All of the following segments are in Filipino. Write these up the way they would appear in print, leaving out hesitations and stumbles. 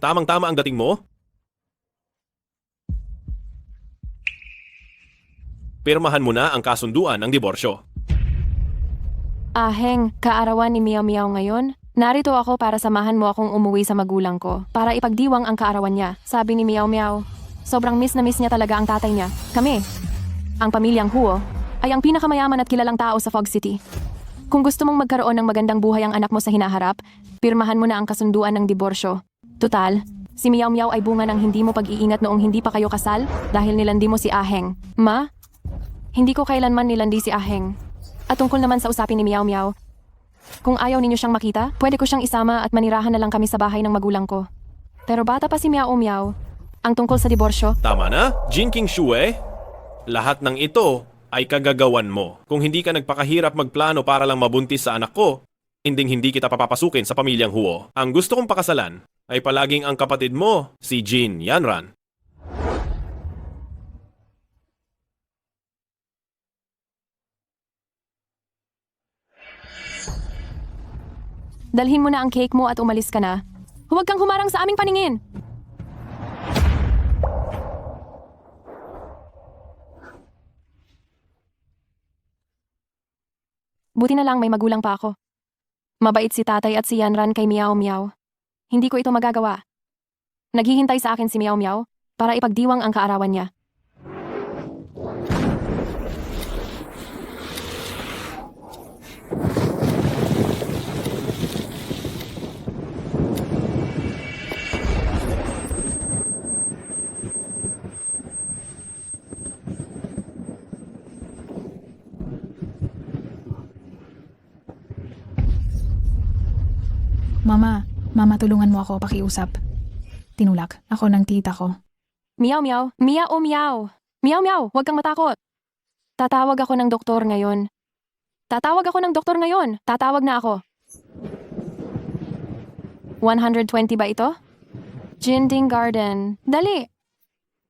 Tamang-tama ang dating mo? Pirmahan mo na ang kasunduan ng diborsyo. Aheng, kaarawan ni Meow Meow ngayon. Narito ako para samahan mo akong umuwi sa magulang ko para ipagdiwang ang kaarawan niya. Sabi ni Meow Meow, sobrang miss na miss niya talaga ang tatay niya. Kami, ang pamilyang Huo, ay ang pinakamayaman at kilalang tao sa Fog City. Kung gusto mong magkaroon ng magandang buhay ang anak mo sa hinaharap, pirmahan mo na ang kasunduan ng diborsyo. Tutal, si Meow Meow ay bunga ng hindi mo pag-iingat noong hindi pa kayo kasal dahil nilandi mo si Aheng. Ma? Hindi ko kailanman nilandi si Aheng. At tungkol naman sa usapin ni Meow Meow, kung ayaw ninyo siyang makita, pwede ko siyang isama at manirahan na lang kami sa bahay ng magulang ko. Pero bata pa si Meow Meow, ang tungkol sa diborsyo, Tama na, Jinking Shue. Lahat ng ito ay kagagawan mo. Kung hindi ka nagpakahirap magplano para lang mabuntis sa anak ko, hindi kita papapasukin sa pamilyang Huo. Ang gusto kong pakasalan ay palaging ang kapatid mo, si Jin Yanran. dalhin mo na ang cake mo at umalis ka na. Huwag kang humarang sa aming paningin! Buti na lang may magulang pa ako. Mabait si tatay at si Yanran kay Meow Meow. Hindi ko ito magagawa. Naghihintay sa akin si Meow Meow para ipagdiwang ang kaarawan niya. Mama, tulungan mo ako pakiusap. Tinulak ako ng tita ko. Meow Meow, Meow Meow. Meow Meow, huwag kang matakot. Tatawag ako ng doktor ngayon. Tatawag na ako. 120 ba ito? Jinding Garden. Dali.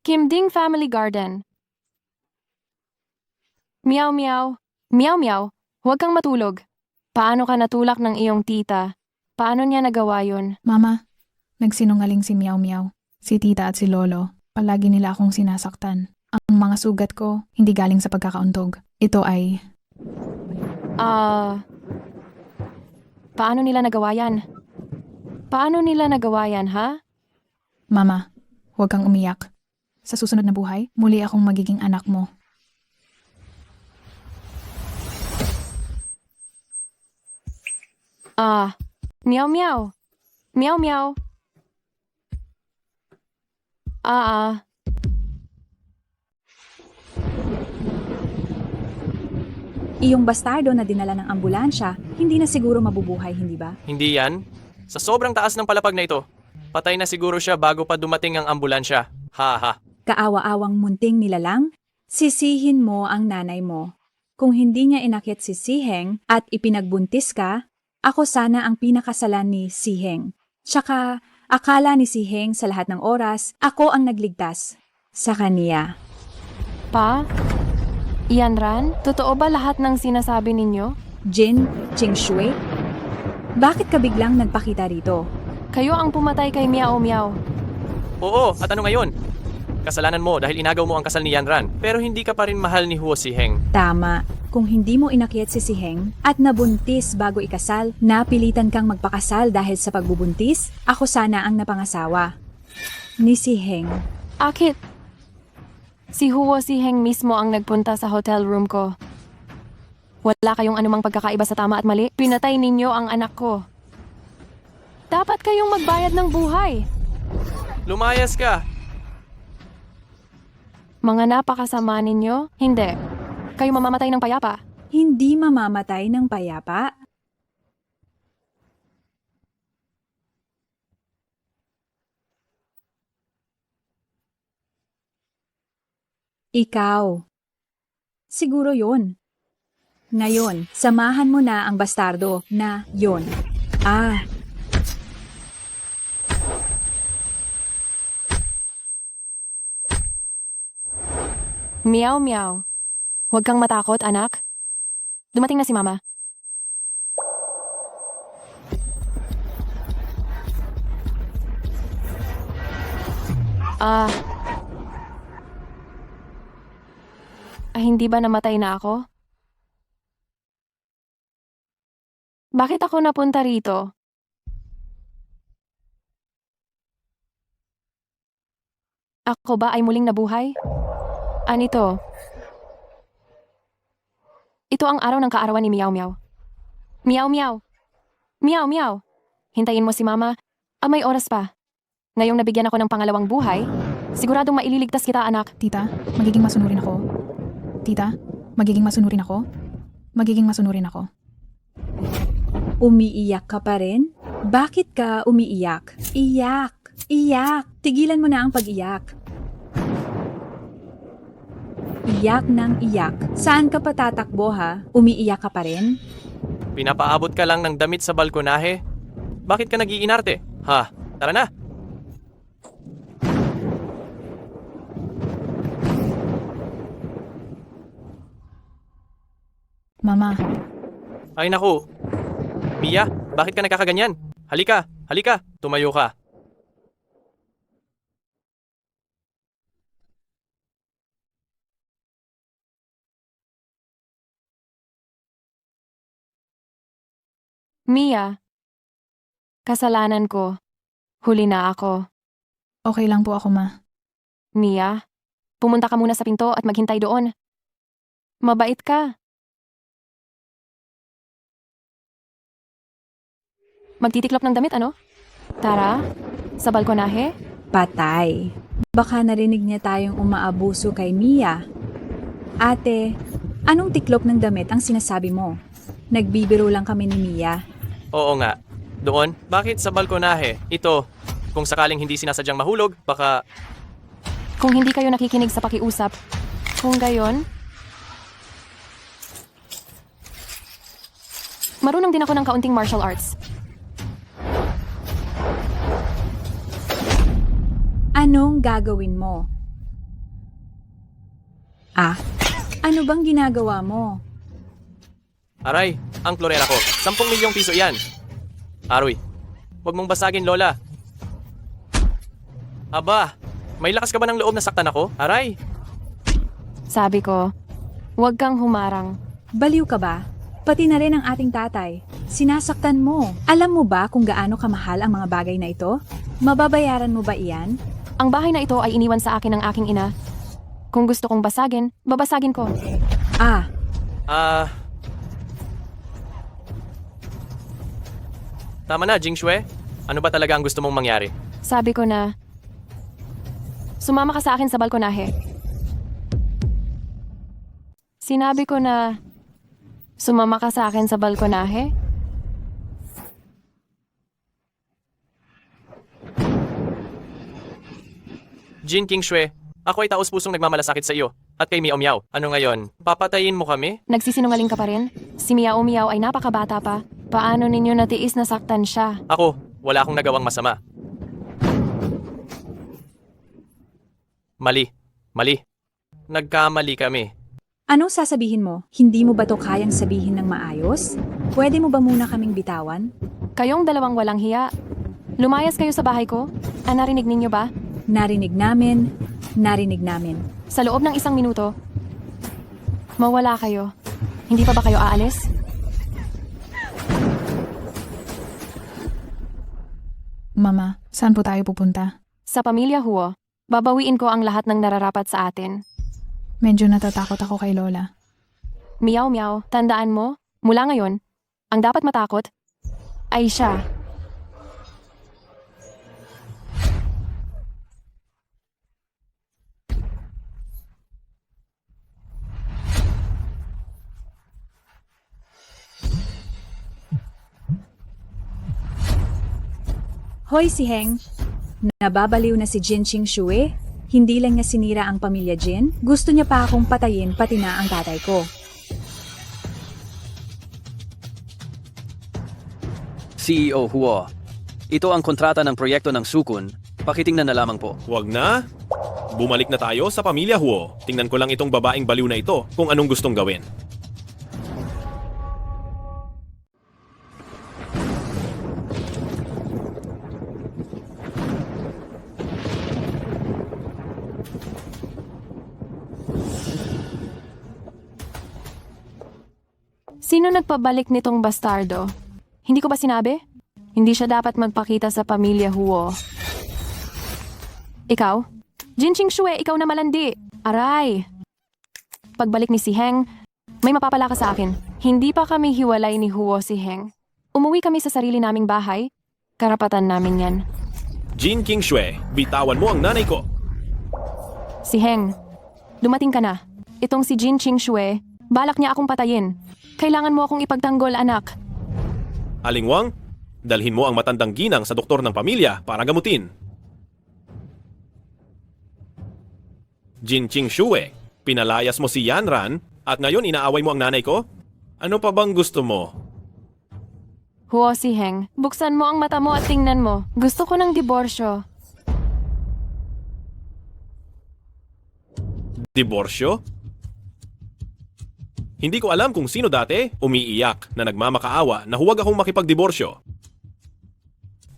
Kimding Family Garden. Meow Meow. Meow Meow, huwag kang matulog. Paano ka natulak ng iyong tita? Paano niya nagawa yun? Mama, nagsinungaling si Meow Meow. Si tita at si lolo, palagi nila akong sinasaktan. Ang mga sugat ko, hindi galing sa pagkakauntog. Ito ay... Paano nila nagawa yan? Ha? Mama, huwag kang umiyak. Sa susunod na buhay, muli akong magiging anak mo. Meow Meow. Meow Meow. Iyong bastardo na dinala ng ambulansya, hindi na siguro mabubuhay, hindi ba? Hindi yan. Sa sobrang taas ng palapag na ito, patay na siguro siya bago pa dumating ang ambulansya. Ha. Kaawa-awang munting nilalang, sisihin mo ang nanay mo. Kung hindi niya inakit si Siheng at ipinagbuntis ka, ako sana ang pinakasalan ni Siheng. Tsaka, akala ni Siheng sa lahat ng oras, ako ang nagligtas sa kaniya. Pa? Yanran, totoo ba lahat ng sinasabi ninyo? Jin Qingshui? Bakit ka biglang nagpakita rito? Kayo ang pumatay kay Meow Meow. Oo, at ano ngayon? Kasalanan mo dahil inagaw mo ang kasal ni Yanran, pero hindi ka pa rin mahal ni Huo Siheng. Tama. Kung hindi mo inakyat si Siheng at nabuntis bago ikasal, napilitan kang magpakasal dahil sa pagbubuntis, ako sana ang napangasawa ni Siheng. Akit? Si Huo Siheng mismo ang nagpunta sa hotel room ko. Wala kayong anumang pagkakaiba sa tama at mali. Pinatay ninyo ang anak ko. Dapat kayong magbayad ng buhay. Lumayas ka! Mga napakasama ninyo? Hindi. Kayo mamamatay ng payapa. Hindi mamamatay ng payapa? Ikaw. Siguro yon. Ngayon, samahan mo na ang bastardo na yon. Meow Meow. Huwag kang matakot, anak. Dumating na si Mama. Ah, hindi ba namatay na ako? Bakit ako napunta rito? Ako ba ay muling nabuhay? Anito? Ito ang araw ng kaarawan ni Meow Meow. Meow Meow! Meow Meow! Hintayin mo si Mama. May oras pa. Ngayong nabigyan ako ng pangalawang buhay, siguradong maililigtas kita, anak. Tita, magiging masunurin ako. Tita, magiging masunurin ako. Magiging masunurin ako. Umiiyak ka pa rin? Bakit ka umiiyak? Iyak! Iyak! Tigilan mo na ang pag-iyak. Iyak ng iyak. Saan ka pa tatakbo ha? Umiiyak ka pa rin? Pinapaabot ka lang ng damit sa balkonahe? Bakit ka nag-iinarte? Ha? Tara na! Mama, Ay naku! Mia, bakit ka nagkakaganyan? Halika! Halika! Tumayo ka! Mia, kasalanan ko. Huli na ako. okay lang po ako, Ma. Mia, pumunta ka muna sa pinto at maghintay doon. Mabait ka. Magtitiklop ng damit, ano? Tara, sa balkonahe? Patay. Baka narinig niya tayong umaabuso kay Mia. Ate, anong tiklop ng damit ang sinasabi mo? Nagbibiro lang kami ni Mia. Oo nga. Doon? Bakit sa balkonahe? Ito, kung sakaling hindi sinasadyang mahulog, baka... Kung hindi kayo nakikinig sa pakiusap, kung gayon, marunong din ako ng kaunting martial arts. Anong gagawin mo? Ah, ano bang ginagawa mo? Aray, ang klorera ko. 10 milyong piso yan. Aroy, huwag mong basagin, Lola. Aba, may lakas ka ba ng loob na saktan ako? Aray, Sabi ko, huwag kang humarang. Baliw ka ba? Pati na rin ang ating tatay. Sinasaktan mo. Alam mo ba kung gaano kamahal ang mga bagay na ito? Mababayaran mo ba iyan? Ang bahay na ito ay iniwan sa akin ng aking ina. Kung gusto kong basagin, babasagin ko. Ah, Tama na, Jingshue. Ano ba talaga ang gusto mong mangyari? Sabi ko na, sumama ka sa akin sa balkonahe. Sinabi ko na, sumama ka sa akin sa balkonahe? Jin Kingshue, ako ay taos-pusong nagmamalasakit sa iyo. At kay Miao Miao. Ano ngayon? Papatayin mo kami? Nagsisinungaling ka pa rin? Si Miao Miao ay napakabata pa. Paano ninyo natiis na saktan siya? Ako, wala akong nagawang masama. Mali. Mali. Nagkamali kami. anong sasabihin mo? Hindi mo ba to kayang sabihin ng maayos? Pwede mo ba muna kaming bitawan? Kayong dalawang walang hiya. Lumayas kayo sa bahay ko? Narinig ninyo ba? Narinig namin, narinig namin. Sa loob ng 1 minuto, mawala kayo. Hindi pa ba kayo aalis? Mama, saan po tayo pupunta? Sa pamilya Huo, babawiin ko ang lahat ng nararapat sa atin. Medyo natatakot ako kay Lola. Meow meow, tandaan mo, mula ngayon, ang dapat matakot ay siya. Hoy si Heng, nababaliw na si Jin Qingxue? Hindi lang niya sinira ang pamilya Jin, gusto niya pa akong patayin pati na ang tatay ko. CEO Huo, ito ang kontrata ng proyekto ng Sukun. Pakitingnan na lamang po. Huwag na. Bumalik na tayo sa pamilya Huo. Tingnan ko lang itong babaeng baliw na ito kung anong gustong gawin. Sino nagpabalik nitong bastardo? Hindi ko ba sinabi? Hindi siya dapat magpakita sa pamilya Huo. Ikaw? Jinching Shue, ikaw na malandi. Aray! Pagbalik ni si Heng, may mapapala ka sa akin. Hindi pa kami hiwalay ni Huo si Heng. Umuwi kami sa sarili naming bahay. Karapatan namin yan. Jin King Shue, bitawan mo ang nanay ko. Si Heng, dumating ka na. Itong si Jin Ching Shue, balak niya akong patayin. Kailangan mo akong ipagtanggol, anak. Aling Wang, dalhin mo ang matandang ginang sa doktor ng pamilya para gamutin. Jin Ching Shue, pinalayas mo si Yanran at ngayon inaaway mo ang nanay ko? Ano pa bang gusto mo? Huo si Heng, buksan mo ang mata mo at tingnan mo. Gusto ko ng diborsyo. Diborsyo? Hindi ko alam kung sino dati umiiyak na nagmamakaawa na huwag akong makipagdiborsyo.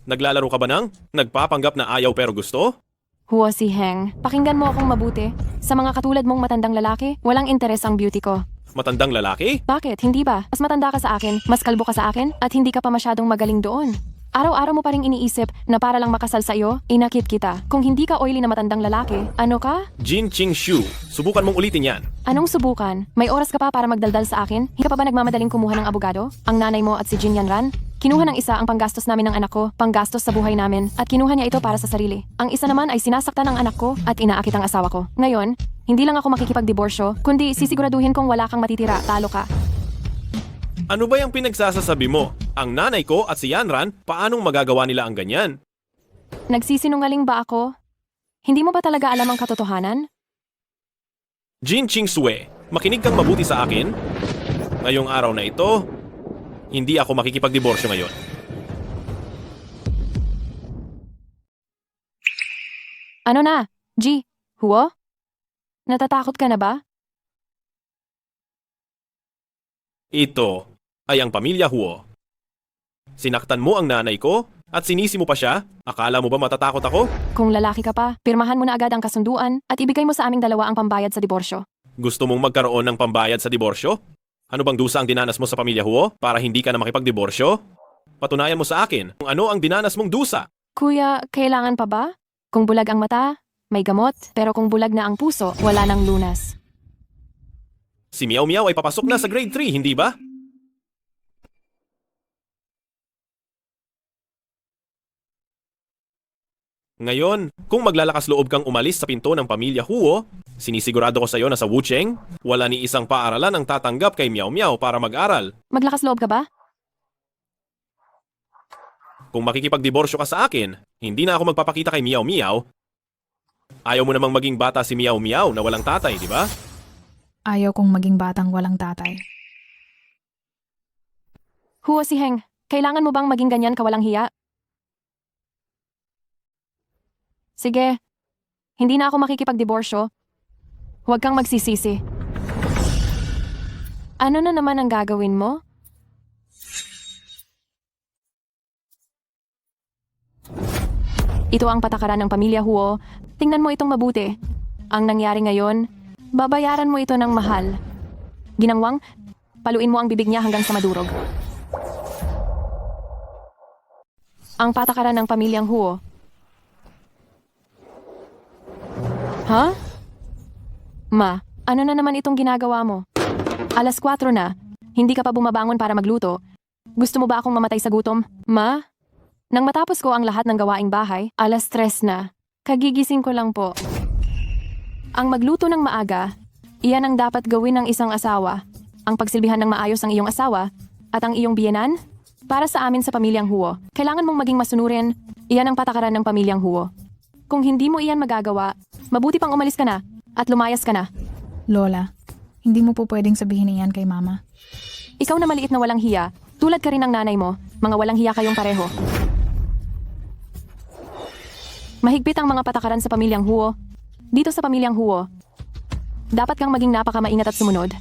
Naglalaro ka ba ng nagpapanggap na ayaw pero gusto? Huo si Heng, pakinggan mo akong mabuti. Sa mga katulad mong matandang lalaki, walang interes ang beauty ko. Matandang lalaki? Bakit? Hindi ba? Mas matanda ka sa akin, mas kalbo ka sa akin, at hindi ka pa masyadong magaling doon. Araw-araw mo pa ring iniisip na para lang makasal sa iyo, inakit kita. Kung hindi ka oily na matandang lalaki, ano ka? Jin Ching Shu, subukan mong ulitin yan. Anong subukan? May oras ka pa para magdaldal sa akin? Hindi ka pa ba nagmamadaling kumuha ng abogado? Ang nanay mo at si Jin Yanran? Kinuha ng isa ang panggastos namin ng anak ko, panggastos sa buhay namin, at kinuha niya ito para sa sarili. Ang isa naman ay sinasaktan ng anak ko at inaakit ang asawa ko. Ngayon, hindi lang ako makikipagdiborsyo, kundi sisiguraduhin kong wala kang matitira, talo ka. Ano ba yung pinagsasasabi mo? Ang nanay ko at si Yanran, paanong magagawa nila ang ganyan? Nagsisinungaling ba ako? Hindi mo ba talaga alam ang katotohanan? Jin Ching Sue, makinig kang mabuti sa akin. Ngayong araw na ito, hindi ako makikipagdiborsyo ngayon. Ano na? G, Huo? Natatakot ka na ba? Ito ay ang pamilya Huo. Sinaktan mo ang nanay ko at sinisi mo pa siya? Akala mo ba matatakot ako? Kung lalaki ka pa, pirmahan mo na agad ang kasunduan at ibigay mo sa aming dalawa ang pambayad sa diborsyo. Gusto mong magkaroon ng pambayad sa diborsyo? Ano bang dusa ang dinanas mo sa pamilya Huo para hindi ka na makipagdiborsyo? Patunayan mo sa akin kung ano ang dinanas mong dusa. Kuya, kailangan pa ba? Kung bulag ang mata, may gamot, pero kung bulag na ang puso, wala nang lunas. Si Miao Miao ay papasok na sa grade 3, hindi ba? Ngayon, kung maglalakas loob kang umalis sa pinto ng pamilya Huo, sinisigurado ko sa iyo na sa Wucheng, wala ni isang paaralan ang tatanggap kay Miao Miao para mag-aral. Maglakas loob ka ba? Kung makikipagdiborsyo ka sa akin, hindi na ako magpapakita kay Miao Miao. Ayaw mo namang maging bata si Miao Miao na walang tatay, di ba? Ayaw kong maging batang walang tatay. Huo si Heng, kailangan mo bang maging ganyan kawalang hiya? Sige, hindi na ako makikipagdiborsyo. Huwag kang magsisisi. Ano na naman ang gagawin mo? Ito ang patakaran ng pamilya Huo. Tingnan mo itong mabuti. Ang nangyari ngayon, babayaran mo ito ng mahal. Ginangwang, paluin mo ang bibig niya hanggang sa madurog. Ang patakaran ng pamilyang Huo. Ha? Ma, ano na naman itong ginagawa mo? 4:00 na. Hindi ka pa bumabangon para magluto. Gusto mo ba akong mamatay sa gutom? Ma? Nang matapos ko ang lahat ng gawaing bahay, 3:00 na. Kagigising ko lang po. Ang magluto ng maaga, iyan ang dapat gawin ng isang asawa. Ang pagsilbihan ng maayos ang iyong asawa at ang iyong biyenan. Para sa amin sa pamilyang Huo, kailangan mong maging masunurin. Iyan ang patakaran ng pamilyang Huo. Kung hindi mo iyan magagawa, mabuti pang umalis ka na at lumayas ka na. Lola, hindi mo po pwedeng sabihin iyan kay Mama. Ikaw na maliit na walang hiya, tulad ka rin ng nanay mo, mga walang hiya kayong pareho. Mahigpit ang mga patakaran sa pamilyang Huo. Dito sa pamilyang Huo, dapat kang maging napakamaingat at sumunod.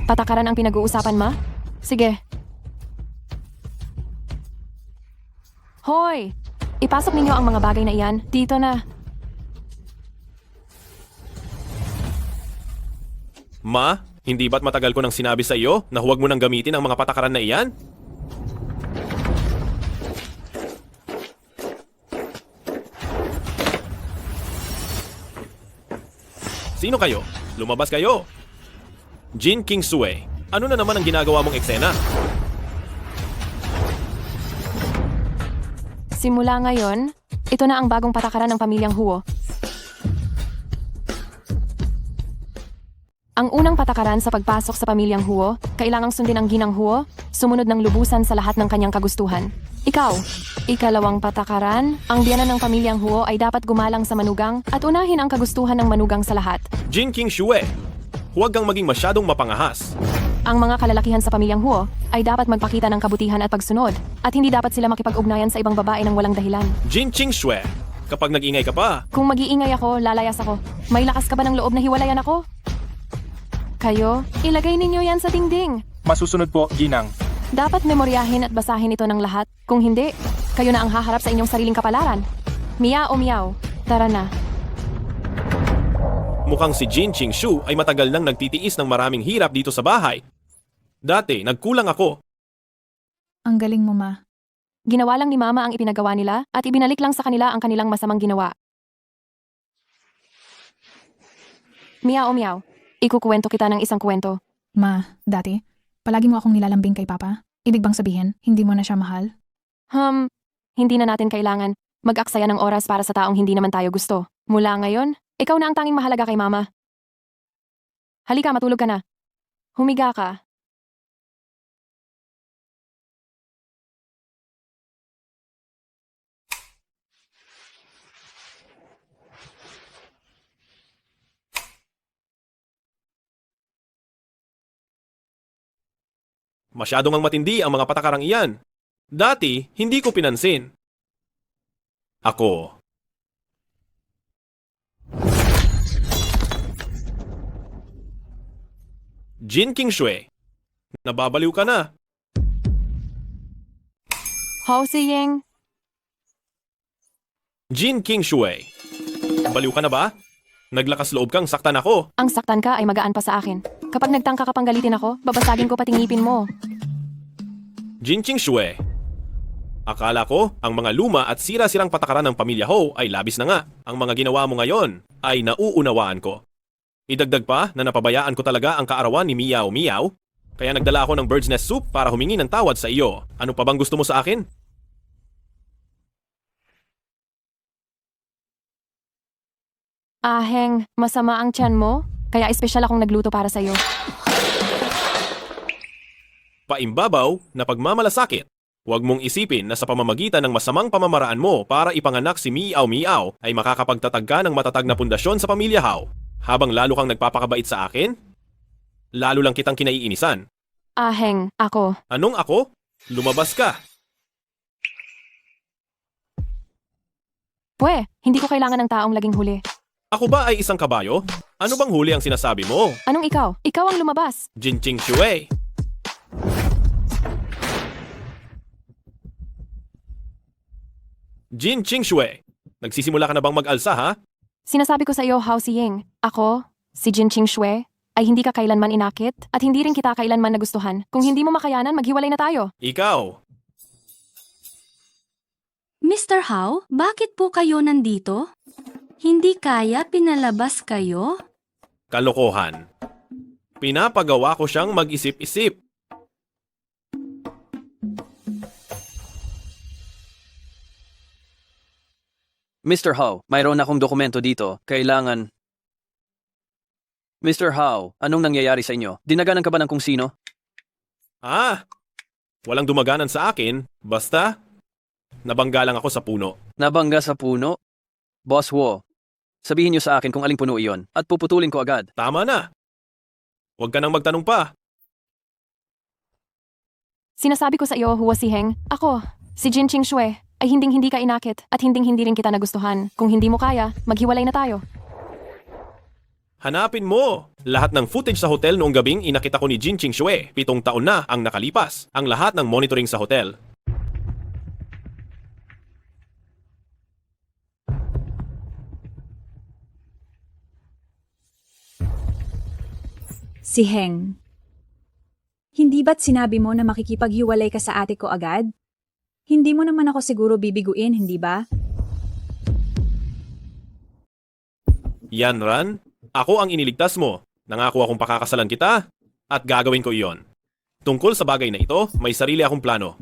Patakaran ang pinag-uusapan, ma? Sige. Hoy! Ipasok ninyo ang mga bagay na iyan. Dito na. Ma, Hindi ba't matagal ko nang sinabi sa iyo na huwag mo nang gamitin ang mga patakaran na iyan? Sino kayo? Lumabas kayo! Jin Kingsue, ano na naman ang ginagawa mong eksena? Simula ngayon, ito na ang bagong patakaran ng pamilyang Huo. Ang unang patakaran sa pagpasok sa pamilyang Huo, kailangang sundin ang ginang Huo, sumunod ng lubusan sa lahat ng kanyang kagustuhan. Ikaw, ikalawang patakaran, ang biyanan ng pamilyang Huo ay dapat gumalang sa manugang at unahin ang kagustuhan ng manugang sa lahat. Jin Kingsue, huwag kang maging masyadong mapangahas. Ang mga kalalakihan sa pamilyang Huo ay dapat magpakita ng kabutihan at pagsunod at hindi dapat sila makipag-ugnayan sa ibang babae ng walang dahilan. Jin Kingsue, kapag nag-ingay ka pa, Kung mag-iingay ako, lalayas ako. May lakas ka ba ng loob na hiwalayan ako? Kayo, ilagay ninyo yan sa dingding. Masusunod po, Ginang. Dapat memoryahin at basahin ito ng lahat. Kung hindi, kayo na ang haharap sa inyong sariling kapalaran. Miao miao, tara na. mukhang si Jin Qingshu ay matagal nang nagtitiis ng maraming hirap dito sa bahay. Dati, nagkulang ako. Ang galing mo, ma. Ginawa lang ni Mama ang ipinagawa nila at ibinalik lang sa kanila ang kanilang masamang ginawa. Miao miao, ikukuwento kita ng isang kwento. Ma, dati, palagi mo akong nilalambing kay Papa. Ibig bang sabihin, hindi mo na siya mahal? Hindi na natin kailangan mag-aksaya ng oras para sa taong hindi naman tayo gusto. Mula ngayon, ikaw na ang tanging mahalaga kay Mama. Halika, matulog ka na. Humiga ka. Masyadong ang matindi ang mga patakarang iyan. Dati, hindi ko pinansin. Ako. Jin Qingshui, nababaliw ka na. Hao Siying, Jin Qingshui, baliw ka na ba? Naglakas loob kang saktan ako. ang saktan ka ay magaan pa sa akin. Kapag nagtangka ka pang galitin ako, babasagin ko pati ngipin mo. Jin Qingshui, akala ko ang mga luma at sira-sirang patakaran ng pamilya Ho ay labis na nga. Ang mga ginawa mo ngayon ay nauunawaan ko. Idagdag pa na napabayaan ko talaga ang kaarawan ni Miao Miao, kaya nagdala ako ng bird's nest soup para humingi ng tawad sa iyo. Ano pa bang gusto mo sa akin? Aheng, masama ang tiyan mo? Kaya espesyal akong nagluto para sa'yo. Paimbabaw na pagmamalasakit. Huwag mong isipin na sa pamamagitan ng masamang pamamaraan mo para ipanganak si Miao Miao ay makakapagtatag ka ng matatag na pundasyon sa pamilya Hao. Habang lalo kang nagpapakabait sa akin, lalo lang kitang kinaiinisan. Aheng, ako. Anong ako? Lumabas ka. Pwe, hindi ko kailangan ng taong laging huli. Ako ba ay isang kabayo? Ano bang huli ang sinasabi mo? Anong ikaw? Ikaw ang lumabas. Jin Qingshui. Jin Qingshui, nagsisimula ka na bang mag-alsa ha? Sinasabi ko sa iyo, Hao Siying, ako, si Jin Qingshui, ay hindi ka kailanman inakit at hindi rin kita kailanman nagustuhan. Kung hindi mo makayanan, maghiwalay na tayo. Ikaw. Mr. Hao, bakit po kayo nandito? Hindi kaya pinalabas kayo? Kalokohan. Pinapagawa ko siyang mag-isip-isip. Mr. Hao, mayroon akong dokumento dito. Kailangan... Mr. Hao, anong nangyayari sa inyo? Dinaganan ka ba ng kung sino? Walang dumaganan sa akin. Basta, nabangga lang ako sa puno. Nabangga sa puno? Boss Wo, sabihin niyo sa akin kung aling puno iyon at puputulin ko agad. Tama na. Huwag ka nang magtanong pa. Sinasabi ko sa iyo, Huo Siheng, ako, si Jin Qingshui, ay hinding-hindi ka inakit at hinding-hindi rin kita nagustuhan. Kung hindi mo kaya, maghiwalay na tayo. Hanapin mo! Lahat ng footage sa hotel noong gabing inakit ako ni Jin Qingshui. 7 taon na ang nakalipas. Ang lahat ng monitoring sa hotel. Si Heng. Hindi ba't sinabi mo na makikipaghiwalay ka sa ate ko agad? Hindi mo naman ako siguro bibiguin, hindi ba? Yanran, ako ang iniligtas mo. Nangako akong pakakasalan kita at gagawin ko iyon. Tungkol sa bagay na ito, may sarili akong plano.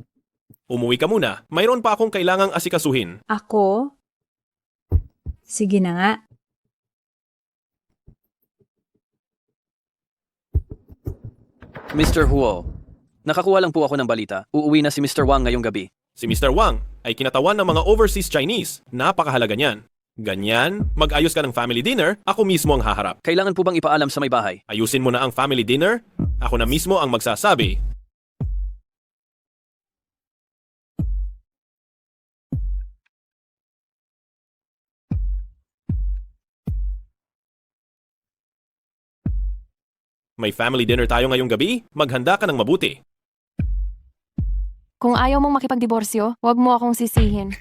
Umuwi ka muna. Mayroon pa akong kailangang asikasuhin. Ako? Sige na nga. Mr. Huo, nakakuha lang po ako ng balita. Uuwi na si Mr. Wang ngayong gabi. Si Mr. Wang ay kinatawan ng mga overseas Chinese. Napakahalaga niyan. Ganyan, mag-ayos ka ng family dinner, ako mismo ang haharap. Kailangan po bang ipaalam sa may bahay? Ayusin mo na ang family dinner, ako na mismo ang magsasabi. May family dinner tayo ngayong gabi, maghanda ka ng mabuti. Kung ayaw mong makipagdiborsyo, huwag mo akong sisihin.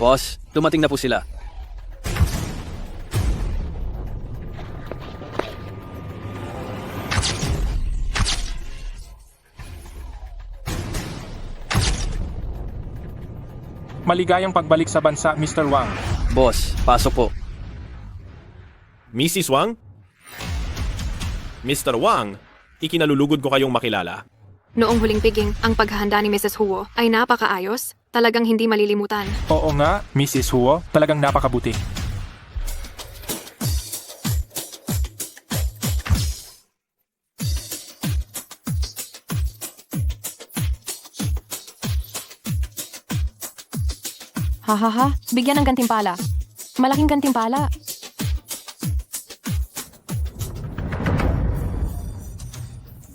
Boss, dumating na po sila. Maligayang pagbalik sa bansa, Mr. Wang. Boss, pasok po. Mrs. Wang? Mr. Wang, ikinalulugod ko kayong makilala. Noong huling piging, ang paghahanda ni Mrs. Huo ay napakaayos. Talagang hindi malilimutan. Oo nga, Mrs. Huo, talagang napakabuti. Hahaha, bigyan ng gantimpala. Malaking gantimpala.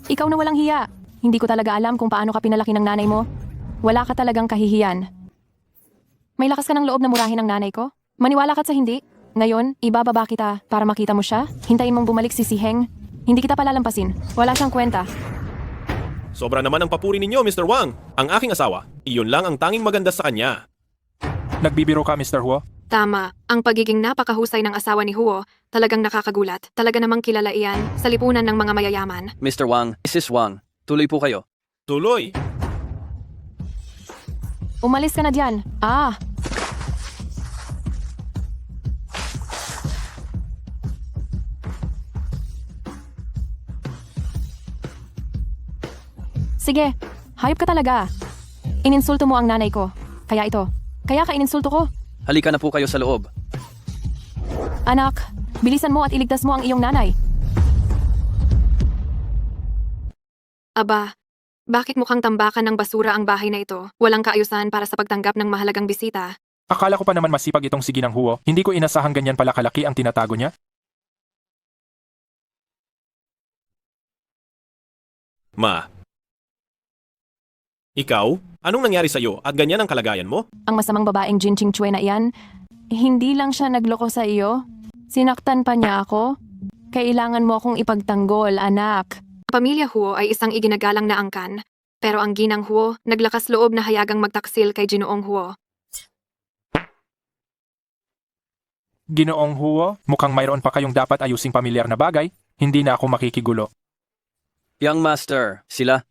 Ikaw na walang hiya. Hindi ko talaga alam kung paano ka pinalaki ng nanay mo. Wala ka talagang kahihiyan. May lakas ka ng loob na murahin ang nanay ko? Maniwala ka sa hindi? Ngayon, ibababa kita para makita mo siya? Hintayin mong bumalik si Heng? Hindi kita palalampasin. Wala siyang kwenta. Sobra naman ang papuri ninyo, Mr. Wang. Ang aking asawa, iyon lang ang tanging maganda sa kanya. Nagbibiro ka, Mr. Huo? Tama. Ang pagiging napakahusay ng asawa ni Huo, talagang nakakagulat. Talaga namang kilala iyan sa lipunan ng mga mayayaman. Mr. Wang, Mrs. Wang, tuloy po kayo. Tuloy. Umalis ka na diyan. Sige, hayop ka talaga. Ininsulto mo ang nanay ko. Kaya ka ininsulto ko. Halika na po kayo sa loob. Anak, bilisan mo at iligtas mo ang iyong nanay. Aba, bakit mukhang tambakan ng basura ang bahay na ito? Walang kaayusan para sa pagtanggap ng mahalagang bisita. Akala ko pa naman masipag itong si Ginang Huo. Hindi ko inasahang ganyan pala kalaki ang tinatago niya. Ma. Ikaw? Anong nangyari sa'yo at ganyan ang kalagayan mo? Ang masamang babaeng Jin Ching Chue na iyan, hindi lang siya nagloko sa iyo. Sinaktan pa niya ako. Kailangan mo akong ipagtanggol, anak. Pamilya Huo ay isang iginagalang na angkan. Pero ang ginang Huo, naglakas loob na hayagang magtaksil kay Ginoong Huo. Ginoong Huo, mukhang mayroon pa kayong dapat ayusing pamilyar na bagay. Hindi na ako makikigulo. Young Master, sila.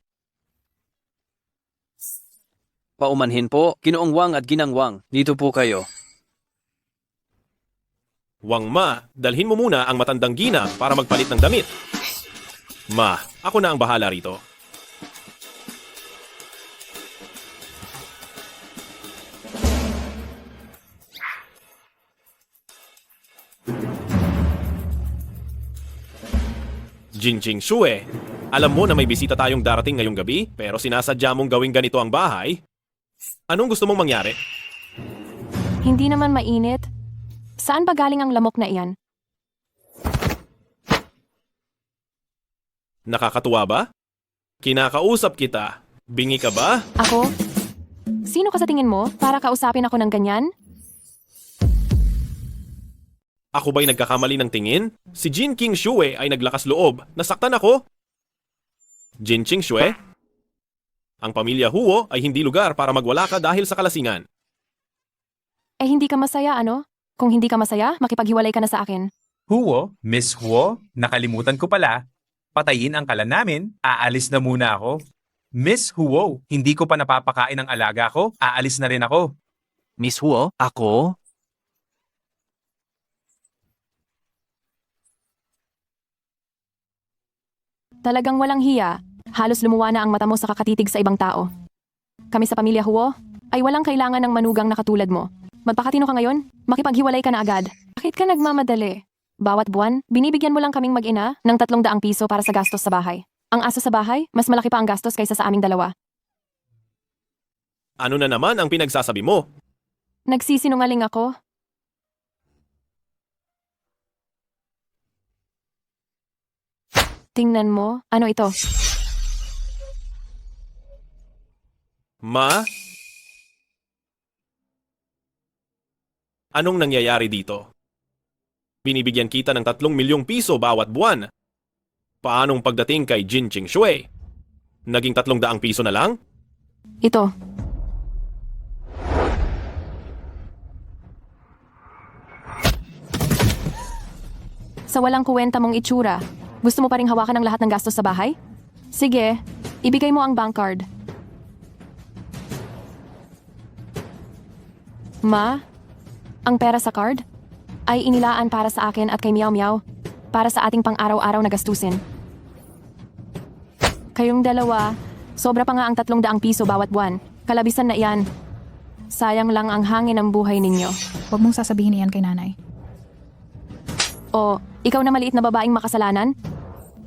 Paumanhin po, Ginoong Wang at Ginang Wang. Dito po kayo. Wang Ma, dalhin mo muna ang matandang gina para magpalit ng damit. Ma, ako na ang bahala rito. Jinjing Shue, alam mo na may bisita tayong darating ngayong gabi pero sinasadya mong gawing ganito ang bahay? Anong gusto mong mangyari? Hindi naman mainit. Saan ba galing ang lamok na iyan? Nakakatuwa ba? Kinakausap kita. Bingi ka ba? Ako? Sino ka sa tingin mo para kausapin ako ng ganyan? Ako ba'y nagkakamali ng tingin? Si Jin King Shue ay naglakas loob. Nasaktan ako. Jin Ching Shue? Ang pamilya Huo ay hindi lugar para magwala ka dahil sa kalasingan. Eh hindi ka masaya ano? Kung hindi ka masaya, makipaghiwalay ka na sa akin. Huo, Miss Huo, nakalimutan ko pala. Patayin ang kalan namin, aalis na muna ako. Miss Huo, hindi ko pa napapakain ang alaga ko, aalis na rin ako. Miss Huo, ako? Talagang walang hiya. Halos lumuwa na ang mata mo sa kakatitig sa ibang tao. Kami sa pamilya Huo ay walang kailangan ng manugang na katulad mo. Magpakatino ka ngayon, makipaghiwalay ka na agad. Bakit ka nagmamadali? Bawat buwan, binibigyan mo lang kaming mag-ina ng 300 piso para sa gastos sa bahay. Ang aso sa bahay, mas malaki pa ang gastos kaysa sa aming dalawa. Ano na naman ang pinagsasabi mo? Nagsisinungaling ako. Tingnan mo, ano ito? Ma? Anong nangyayari dito? Binibigyan kita ng 3 milyong piso bawat buwan. Paanong pagdating kay Jin Ching Shui? Naging 300 piso na lang? Ito. Sa walang kuwenta mong itsura, gusto mo pa ring hawakan ang lahat ng gastos sa bahay? Sige, ibigay mo ang bank card. Ma, ang pera sa card ay inilaan para sa akin at kay Meow Meow para sa ating pang-araw-araw na gastusin. Kayong dalawa, sobra pa nga ang 300 piso bawat buwan. Kalabisan na iyan. Sayang lang ang hangin ng buhay ninyo. Huwag mong sasabihin iyan kay nanay. O, ikaw na maliit na babaeng makasalanan?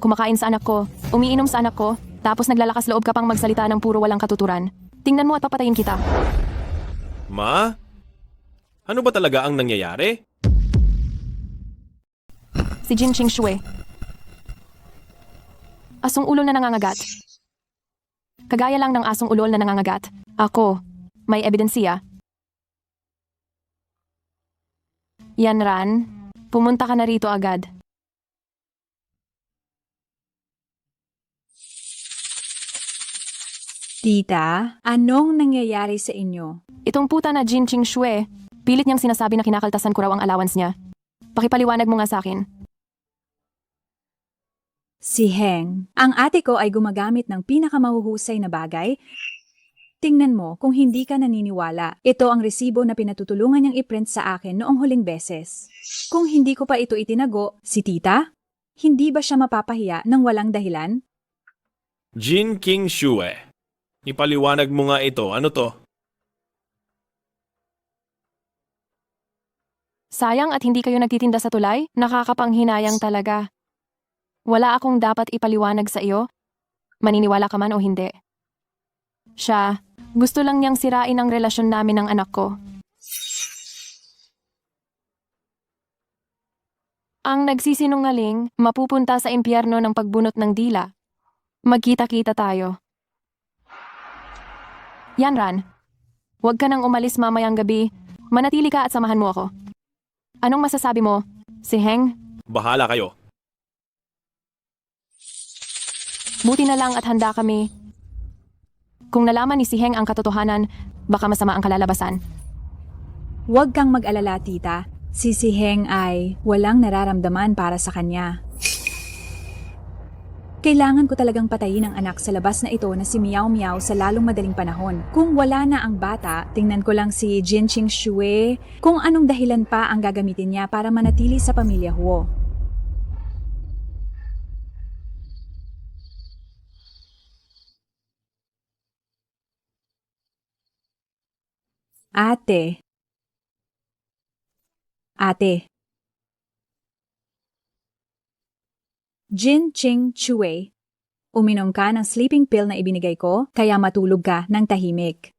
Kumakain sa anak ko, umiinom sa anak ko, tapos naglalakas loob ka pang magsalita ng puro walang katuturan. Tingnan mo at papatayin kita. Ma? Ano ba talaga ang nangyayari? Si Jin Ching Shui. Asong ulol na nangangagat. Kagaya lang ng asong ulol na nangangagat. Ako, may ebidensiya. Yan Ran, pumunta ka na rito agad. Tita, anong nangyayari sa inyo? Itong puta na Jin Ching Shui, pilit niyang sinasabi na kinakaltasan ko raw ang allowance niya. Pakipaliwanag mo nga sa akin. Si Heng, ang ate ko ay gumagamit ng pinakamahuhusay na bagay. Tingnan mo kung hindi ka naniniwala. Ito ang resibo na pinatutulungan niyang i-print sa akin noong huling beses. Kung hindi ko pa ito itinago, si tita, hindi ba siya mapapahiya ng walang dahilan? Jin King Shui. Ipaliwanag mo nga ito. Ano to? Sayang at hindi kayo nagtitinda sa tulay? Nakakapanghinayang talaga. Wala akong dapat ipaliwanag sa iyo? Maniniwala ka man o hindi? Siya, gusto lang niyang sirain ang relasyon namin ng anak ko. Ang nagsisinungaling, mapupunta sa impyerno ng pagbunot ng dila. Magkita-kita tayo. Yan Ran, huwag ka nang umalis mamayang gabi. Manatili ka at samahan mo ako. Anong masasabi mo, si Heng? Bahala kayo. Buti na lang at handa kami. Kung nalaman ni si Heng ang katotohanan, baka masama ang kalalabasan. Huwag kang mag-alala, tita. Si Heng ay walang nararamdaman para sa kanya. Kailangan ko talagang patayin ang anak sa labas na ito na si Meow Meow sa lalong madaling panahon. Kung wala na ang bata, tingnan ko lang si Jin Ching Shui kung anong dahilan pa ang gagamitin niya para manatili sa pamilya Huo. Ate. Jin Ching Shui, uminom ka ng sleeping pill na ibinigay ko, kaya matulog ka ng tahimik.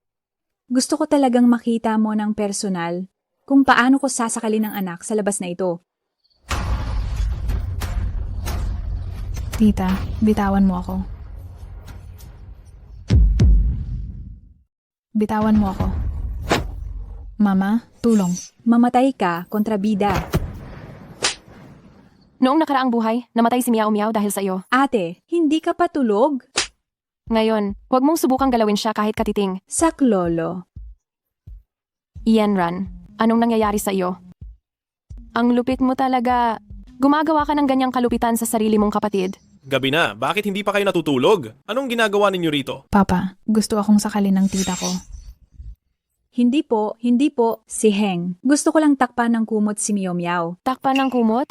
Gusto ko talagang makita mo ng personal kung paano ko sasakalin ng anak sa labas na ito. Tita, bitawan mo ako. Bitawan mo ako. Mama, tulong. Mamatay ka kontra bida. Noong nakaraang buhay, namatay si Meow Meow dahil sa iyo. Ate, hindi ka pa tulog? Ngayon, huwag mong subukang galawin siya kahit katiting. Sak lolo. Yanran, anong nangyayari sa iyo? Ang lupit mo talaga. Gumagawa ka ng ganyang kalupitan sa sarili mong kapatid. Gabi na, bakit hindi pa kayo natutulog? Anong ginagawa ninyo rito? Papa, gusto akong sakalin ng tita ko. Hindi po, si Heng. Gusto ko lang takpan ng kumot si Miao Miao. Takpan ng kumot?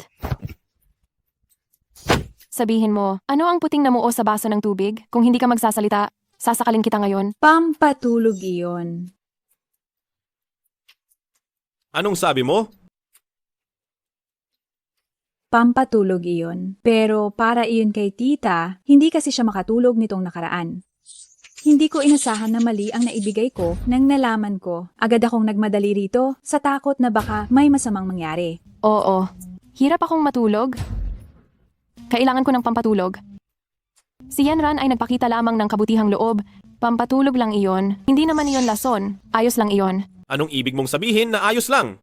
Sabihin mo, ano ang puting namuo sa baso ng tubig? Kung hindi ka magsasalita, sasakalin kita ngayon. Pampatulog iyon. Anong sabi mo? Pampatulog iyon. Pero para iyon kay tita, hindi kasi siya makatulog nitong nakaraan. Hindi ko inasahan na mali ang naibigay ko nang nalaman ko. Agad akong nagmadali rito sa takot na baka may masamang mangyari. Oo. Hirap akong matulog. Kailangan ko ng pampatulog. Si Yanran ay nagpakita lamang ng kabutihang loob. Pampatulog lang iyon. Hindi naman iyon lason. Ayos lang iyon. Anong ibig mong sabihin na ayos lang?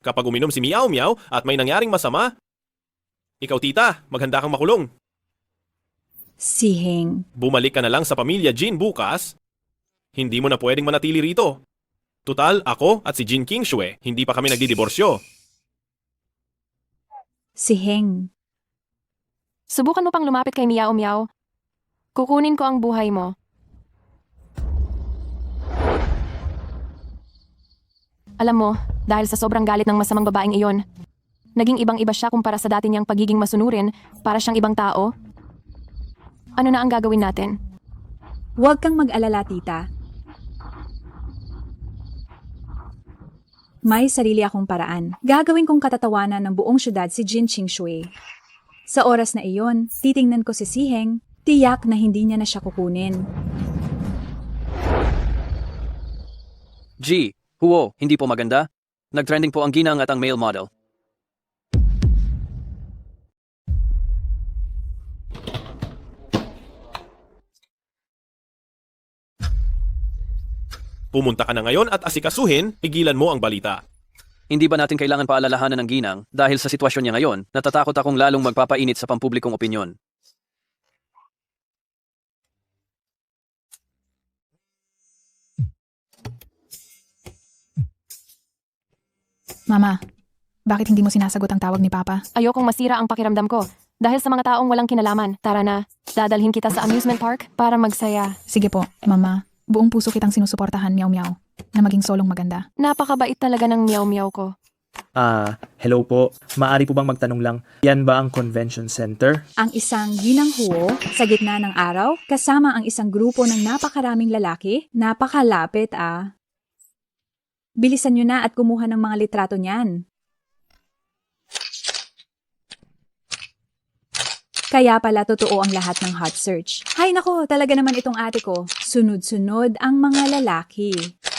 Kapag uminom si Miao Miao at may nangyaring masama, ikaw tita, maghanda kang makulong. Si Heng. Bumalik ka na lang sa pamilya Jin bukas. Hindi mo na pwedeng manatili rito. Tutal, ako at si Jin Qingshui, hindi pa kami nagdidiborsyo. Si Heng. Subukan mo pang lumapit kay Miao Miao. Kukunin ko ang buhay mo. Alam mo, dahil sa sobrang galit ng masamang babaeng iyon, naging ibang-iba siya kumpara sa dati niyang pagiging masunurin, para siyang ibang tao. Ano na ang gagawin natin? Huwag kang mag-alala, tita. May sarili akong paraan. Gagawin kong katatawanan ng buong syudad si Jin Qingshui. Sa oras na iyon, titingnan ko si Heng, tiyak na hindi niya na siya kukunin. G. Huo, hindi po maganda. Nagtrending po ang ginang at ang male model. Pumunta ka na ngayon at asikasuhin, pigilan mo ang balita. Hindi ba natin kailangan paalalahanan ng ginang dahil sa sitwasyon niya ngayon, natatakot akong lalong magpapainit sa pampublikong opinyon. Mama, bakit hindi mo sinasagot ang tawag ni Papa? Ayokong masira ang pakiramdam ko. Dahil sa mga taong walang kinalaman, tara na. Dadalhin kita sa amusement park para magsaya. Sige po, Mama. Buong puso kitang sinusuportahan, Miao Miao, na maging solong maganda. Napakabait talaga ng Miao Miao ko. Hello po. Maari po bang magtanong lang, yan ba ang convention center? Ang isang ginang huo sa gitna ng araw kasama ang isang grupo ng napakaraming lalaki. Napakalapit Bilisan nyo na at kumuha ng mga litrato niyan. Kaya pala totoo ang lahat ng hot search. Hay nako, talaga naman itong ate ko. Sunod-sunod ang mga lalaki.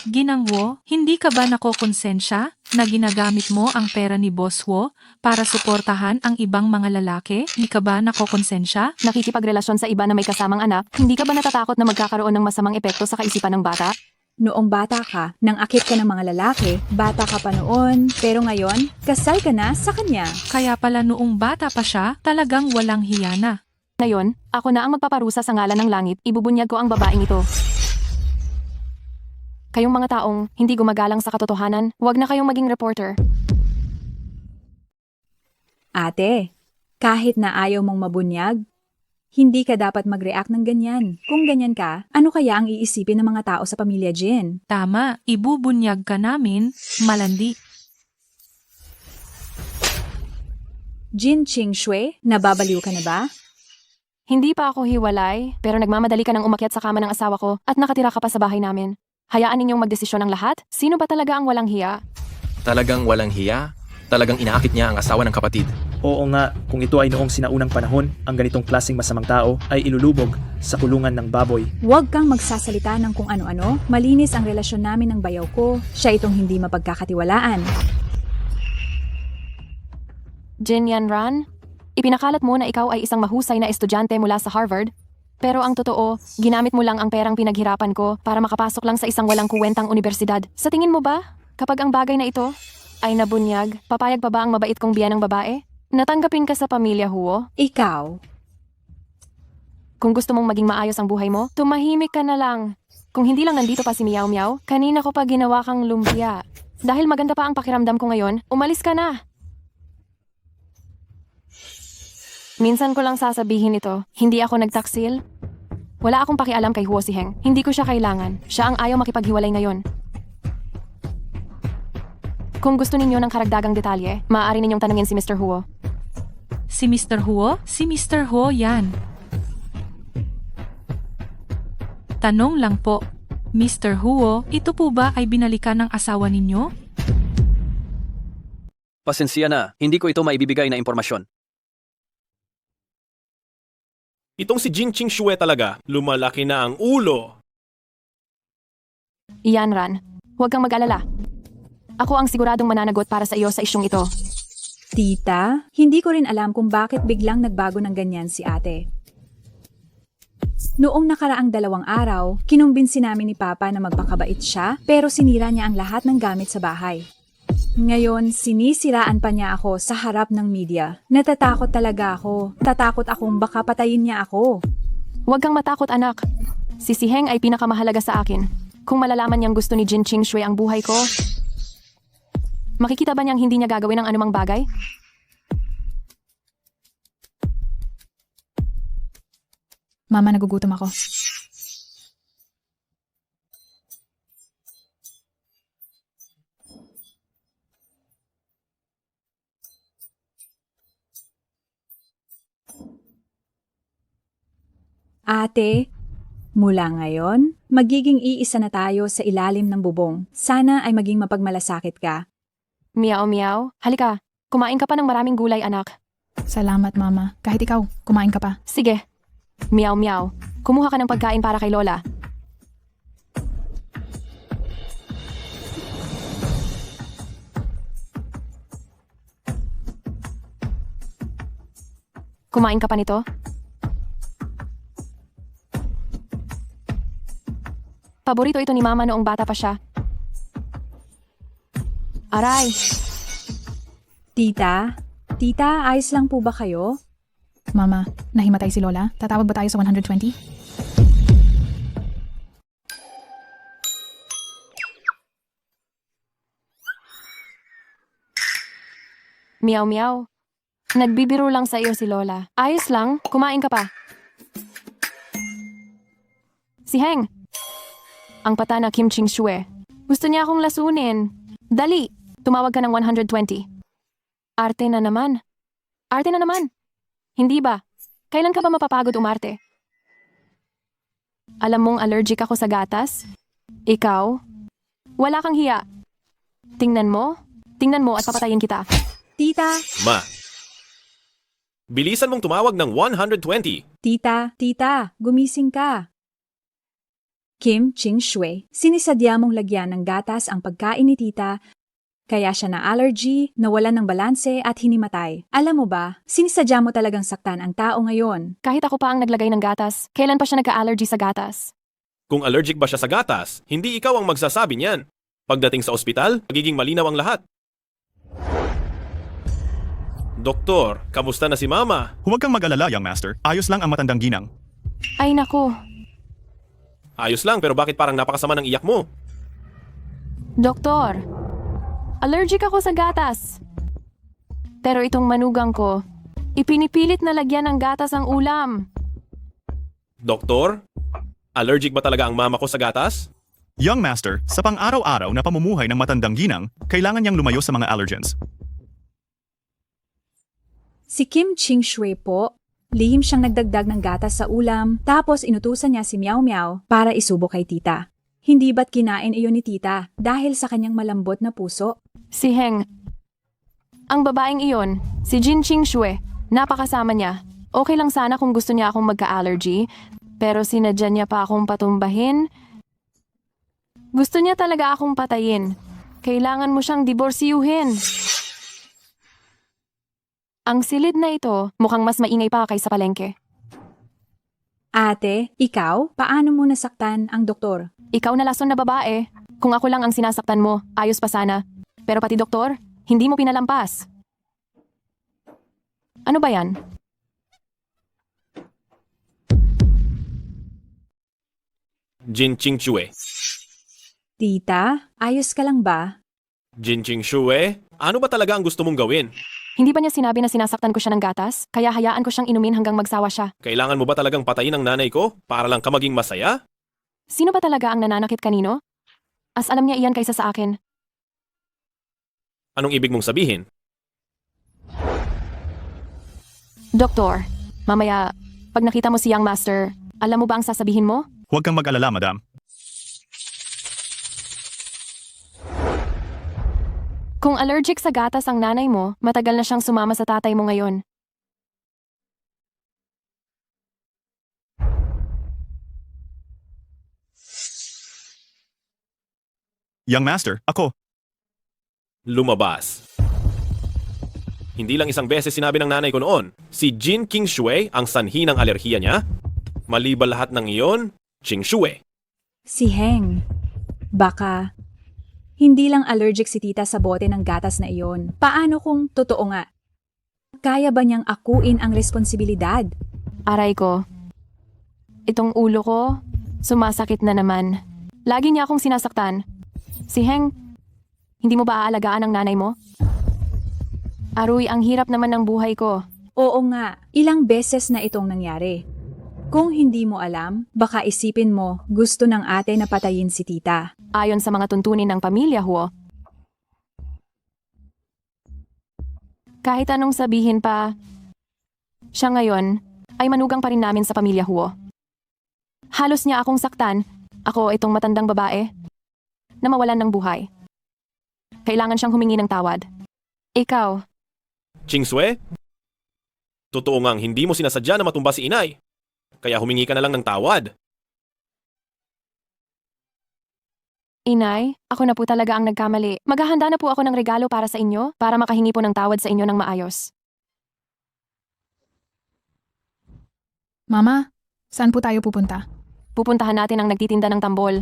Ginangwo, hindi ka ba nakokonsensya na ginagamit mo ang pera ni Boss Wo para suportahan ang ibang mga lalaki? Hindi ka ba nakokonsensya? Nakikipagrelasyon sa iba na may kasamang anak, hindi ka ba natatakot na magkakaroon ng masamang epekto sa kaisipan ng bata? Noong bata ka, nang akit ka ng mga lalaki, bata ka pa noon, pero ngayon, kasal ka na sa kanya. Kaya pala noong bata pa siya, talagang walang hiya na. Ngayon, ako na ang magpaparusa sa ngalan ng langit, ibubunyag ko ang babaeng ito. Kayong mga taong hindi gumagalang sa katotohanan, huwag na kayong maging reporter. Ate, kahit na ayaw mong mabunyag, hindi ka dapat mag-react ng ganyan. Kung ganyan ka, ano kaya ang iisipin ng mga tao sa pamilya Jin? Tama, ibubunyag ka namin, malandi. Jin Qingshui, nababaliw ka na ba? Hindi pa ako hiwalay, pero nagmamadali ka ng umakyat sa kama ng asawa ko at nakatira ka pa sa bahay namin. Hayaan ninyong magdesisyon ang lahat? Sino ba talaga ang walang hiya? Talagang walang hiya? Talagang inaakit niya ang asawa ng kapatid. Oo nga, kung ito ay noong sinaunang panahon, ang ganitong klaseng masamang tao ay ilulubog sa kulungan ng baboy. Huwag kang magsasalita ng kung ano-ano. Malinis ang relasyon namin ng bayaw ko. Siya itong hindi mapagkakatiwalaan. Jin Yanran, ipinakalat mo na ikaw ay isang mahusay na estudyante mula sa Harvard, pero ang totoo, ginamit mo lang ang perang pinaghirapan ko para makapasok lang sa isang walang kuwentang universidad. Sa tingin mo ba, kapag ang bagay na ito ay nabunyag, papayag pa ba ang mabait kong biyanang babae? Natanggapin ka sa pamilya Huo? Ikaw. Kung gusto mong maging maayos ang buhay mo, tumahimik ka na lang. Kung hindi lang nandito pa si Meow Meow, kanina ko pa ginawa kang lumpia. Dahil maganda pa ang pakiramdam ko ngayon, umalis ka na. Minsan ko lang sasabihin ito, hindi ako nagtaksil. Wala akong pakialam kay Huo Siheng. Hindi ko siya kailangan. Siya ang ayaw makipaghiwalay ngayon. Kung gusto ninyo ng karagdagang detalye, maaari ninyong tanungin si Mr. Huo. Si Mr. Huo? Si Mr. Huo yan. Tanong lang po, Mr. Huo, ito po ba ay binalikan ng asawa ninyo? Pasensya na, hindi ko ito maibibigay na impormasyon. Itong si Jing Ching Shue talaga, lumalaki na ang ulo. Iyan, Ran. Huwag kang mag-alala. Ako ang siguradong mananagot para sa iyo sa isyong ito. Tita, hindi ko rin alam kung bakit biglang nagbago ng ganyan si ate. Noong nakaraang 2 araw, kinumbinsi namin ni Papa na magpakabait siya pero sinira niya ang lahat ng gamit sa bahay. Ngayon, sinisiraan pa niya ako sa harap ng media. Natatakot talaga ako. Tatakot akong baka patayin niya ako. Huwag kang matakot, anak. Si Siheng ay pinakamahalaga sa akin. Kung malalaman niyang gusto ni Jin Ching Shui ang buhay ko, makikita ba niyang hindi niya gagawin ang anumang bagay? Mama, nagugutom ako. Ate, mula ngayon, magiging iisa na tayo sa ilalim ng bubong. Sana ay maging mapagmalasakit ka. Meow Meow, halika. Kumain ka pa ng maraming gulay, anak. Salamat, Mama. Kahit ikaw, kumain ka pa. Sige. Meow Meow, kumuha ka ng pagkain para kay Lola. Kumain ka pa nito? Paborito ito ni Mama noong bata pa siya. Aray! Tita, ayos lang po ba kayo? Mama, nahimatay si Lola. Tatawag ba tayo sa 120? Meow Meow. Nagbibiro lang sa iyo si Lola. Ayos lang, kumain ka pa. Si Heng. Ang pata na Kim Ching Shue. Gusto niya akong lasunin. Dali, tumawag ka ng 120. Arte na naman. Arte na naman. Hindi ba? Kailan ka ba mapapagod umarte? Alam mong allergic ako sa gatas? Ikaw? Wala kang hiya. Tingnan mo at papatayin kita. Tita, Ma, bilisan mong tumawag ng 120. Tita, gumising ka. Kim Ching Shui, sinisadya mong lagyan ng gatas ang pagkain ni tita, kaya siya na allergy, nawalan ng balanse at hinimatay. Alam mo ba, sinisadya mo talagang saktan ang tao ngayon. Kahit ako pa ang naglagay ng gatas, kailan pa siya nagka-allergy sa gatas? Kung allergic ba siya sa gatas, hindi ikaw ang magsasabi niyan. Pagdating sa ospital, magiging malinaw ang lahat. Doktor, kamusta na si Mama? Huwag kang mag-alala, young master. Ayos lang ang matandang ginang. Ay naku, Ayos lang, pero bakit parang napakasama ng iyak mo? Doktor. Allergic ako sa gatas. Pero itong manugang ko, ipinipilit na lagyan ng gatas ang ulam. Doktor, allergic ba talaga ang mama ko sa gatas? Young master, sa pang-araw-araw na pamumuhay ng matandang ginang, kailangan niyang lumayo sa mga allergens. Si Kim Ching Shui po, lihim siyang nagdagdag ng gatas sa ulam, tapos inutusan niya si Meow Meow para isubo kay tita. Hindi ba't kinain iyon ni tita dahil sa kanyang malambot na puso? Si Heng. Ang babaeng iyon, si Jin Ching Shui, napakasama niya. Okay lang sana kung gusto niya akong magka-allergy, pero sinadya niya pa akong patumbahin. Gusto niya talaga akong patayin. Kailangan mo siyang diborsiyuhin. Ang silid na ito, mukhang mas maingay pa kaysa palengke. Ate, ikaw, paano mo nasaktan ang doktor? Ikaw na lason na babae. Kung ako lang ang sinasaktan mo, ayos pa sana. Pero pati doktor, hindi mo pinalampas. Ano ba yan? Jin Ching Shue. Tita, ayos ka lang ba? Jin Ching Shue, ano ba talaga ang gusto mong gawin? Hindi ba niya sinabi na sinasaktan ko siya ng gatas? Kaya hayaan ko siyang inumin hanggang magsawa siya. Kailangan mo ba talagang patayin ang nanay ko para lang ka maging masaya? Sino ba talaga ang nananakit kanino? As alam niya iyan kaysa sa akin. Anong ibig mong sabihin? Doktor, mamaya, pag nakita mo si Young Master, alam mo ba ang sasabihin mo? Huwag kang mag-alala, madam. Kung allergic sa gatas ang nanay mo, matagal na siyang sumama sa tatay mo ngayon. Young master, ako. Lumabas. Hindi lang isang beses sinabi ng nanay ko noon, si Jin King Shue ang sanhi ng alerhiya niya. Maliban lahat ng iyon, Ching Shue. Si Heng. Baka, hindi lang allergic si tita sa bote ng gatas na iyon. Paano kung totoo nga? Kaya ba niyang akuin ang responsibilidad? Aray ko. Itong ulo ko, sumasakit na naman. Lagi niya akong sinasaktan. Si Heng, hindi mo ba aalagaan ang nanay mo? Aruy, ang hirap naman ng buhay ko. Oo nga, ilang beses na itong nangyari. Kung hindi mo alam, baka isipin mo gusto ng ate na patayin si tita. Ayon sa mga tuntunin ng pamilya, Huo. Kahit anong sabihin pa, siya ngayon ay manugang pa rin namin sa pamilya, Huo. Halos niya akong saktan, ako itong matandang babae, na mawalan ng buhay. Kailangan siyang humingi ng tawad. Ikaw, Ching Shue? Totoo ngang hindi mo sinasadya na matumba si inay. Kaya humingi ka na lang ng tawad. Inay, ako na po talaga ang nagkamali. Maghahanda na po ako ng regalo para sa inyo, para makahingi po ng tawad sa inyo ng maayos. Mama, saan po tayo pupunta? Pupuntahan natin ang nagtitinda ng tambol.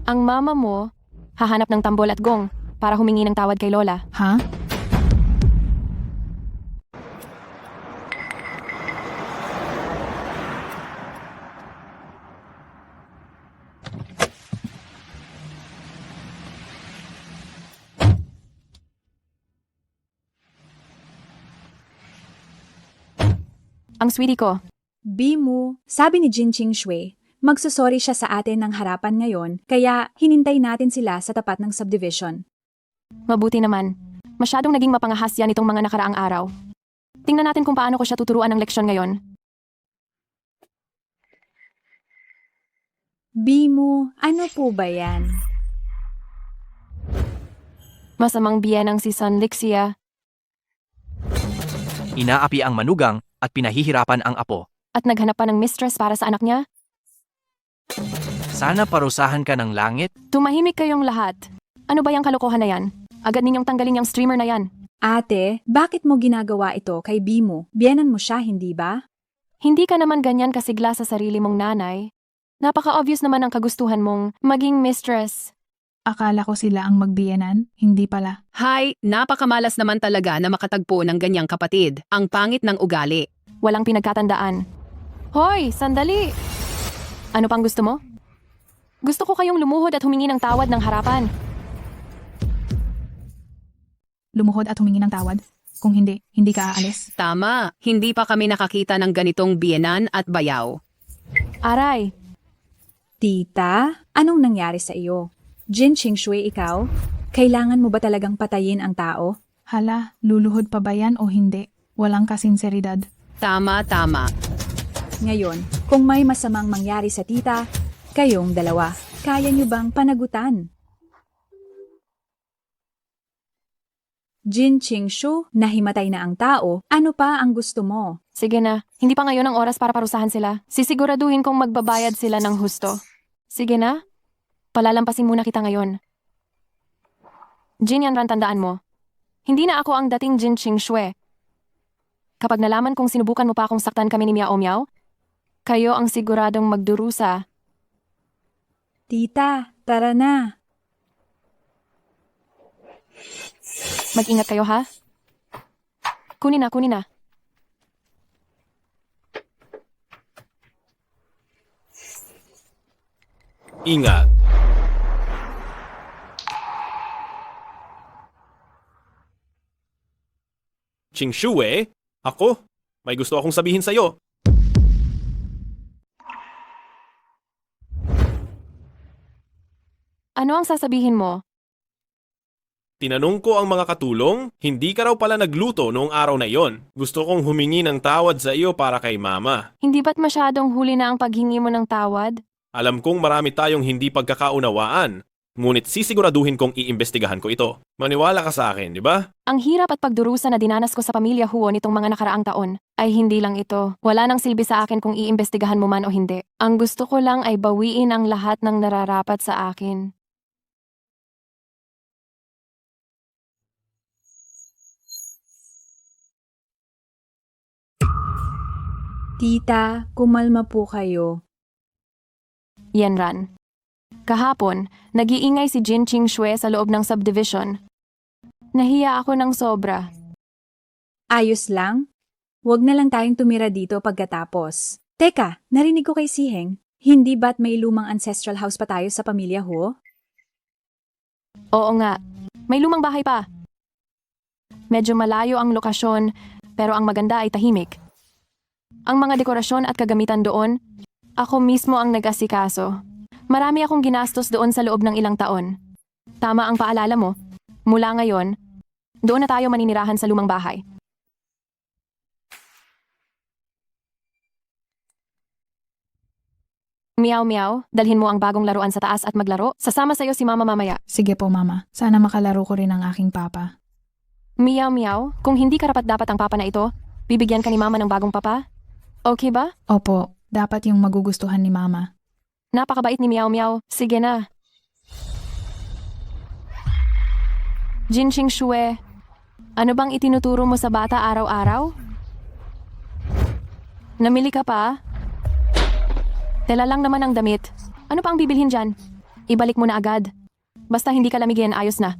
Ang mama mo, hahanap ng tambol at gong para humingi ng tawad kay Lola. Ha? Ang sweetie ko, Bimu, sabi ni Jin Ching Shue, magsusorry siya sa atin ng harapan ngayon, kaya hinintay natin sila sa tapat ng subdivision. mabuti naman. Masyadong naging mapangahas yan itong mga nakaraang araw. Tingnan natin kung paano ko siya tuturuan ng leksyon ngayon. Bimu, ano po ba yan? Masamang biyenang si San Lixia Inaapi ang manugang at pinahihirapan ang apo. at naghanap pa ng mistress para sa anak niya. Sana parusahan ka ng langit. Tumahimik kayong lahat. Ano ba yung kalokohan na yan? Agad ninyong tanggalin yung streamer na yan. Ate, bakit mo ginagawa ito kay Bimu? Biyenan mo siya, hindi ba? Hindi ka naman ganyan kasigla sa sarili mong nanay. Napaka-obvious naman ang kagustuhan mong maging mistress. Akala ko sila ang magbiyenan, hindi pala. Hay, napakamalas naman talaga na makatagpo ng ganyang kapatid. Ang pangit ng ugali. Walang pinagkatandaan. Hoy, sandali! Ano pang gusto mo? Gusto ko kayong lumuhod at humingi ng tawad ng harapan. Lumuhod at humingi ng tawad. Kung hindi, hindi ka aalis. Tama, hindi pa kami nakakita ng ganitong biyenan at bayaw. Aray, Tita, anong nangyari sa iyo? Jin Ching Shue, ikaw? Kailangan mo ba talagang patayin ang tao? Hala, luluhod pa ba yan o hindi? Walang kasinseridad. Tama. Ngayon, kung may masamang mangyari sa tita, kayong dalawa, kaya niyo bang panagutan? Jin Ching Shu, nahimatay na ang tao, ano pa ang gusto mo? sige na. Hindi pa ngayon ang oras para parusahan sila. Sisiguraduhin kong magbabayad sila ng husto. Sige na. Palalampasin muna kita ngayon. Jin Yanran, tandaan mo. Hindi na ako ang dating Jin Ching Shue. Kapag nalaman kong sinubukan mo pa akong saktan kami ni Miao Miao, kayo ang siguradong magdurusa. Tita, tara na. Mag-ingat kayo, ha? Kunin na. Ingat. Ching Shue, ako, may gusto akong sabihin sa'yo. Ano ang sasabihin mo? Tinanong ko ang mga katulong, hindi ka raw pala nagluto noong araw na iyon. Gusto kong humingi ng tawad sa iyo para kay mama. Hindi ba't masyadong huli na ang paghingi mo ng tawad? Alam kong marami tayong hindi pagkakaunawaan, ngunit sisiguraduhin kong iimbestigahan ko ito. Maniwala ka sa akin, di ba? Ang hirap at pagdurusa na dinanas ko sa pamilya Huo nitong mga nakaraang taon ay hindi lang ito. Wala nang silbi sa akin kung iimbestigahan mo man o hindi. Ang gusto ko lang ay bawiin ang lahat ng nararapat sa akin. Tita, kumalma po kayo. Yanran. Kahapon, nag-iingay si Jin Ching Shue sa loob ng subdivision. Nahiya ako ng sobra. Ayos lang? Huwag na lang tayong tumira dito pagkatapos. Teka, narinig ko kay Siheng. Hindi ba't may lumang ancestral house pa tayo sa pamilya Huo? Oo nga, may lumang bahay pa. Medyo malayo ang lokasyon, pero ang maganda ay tahimik. Ang mga dekorasyon at kagamitan doon, ako mismo ang nag-asikaso. Marami akong ginastos doon sa loob ng ilang taon. Tama ang paalala mo. Mula ngayon, doon na tayo maninirahan sa lumang bahay. Meow meow, dalhin mo ang bagong laruan sa taas at maglaro. Sasama sa'yo si mama mamaya. Sige po, Mama. Sana makalaro ko rin ang aking papa. Meow meow, kung hindi karapat-dapat ang papa na ito, bibigyan ka ni mama ng bagong papa? Okay ba? Opo, dapat yung magugustuhan ni Mama. Napakabait ni Meow Meow. Sige na. Jin Ching Shue, ano bang itinuturo mo sa bata araw-araw? Namili ka pa? Tela lang naman ang damit. Ano pa ang bibilhin dyan? Ibalik mo na agad. Basta hindi ka lamigin, ayos na.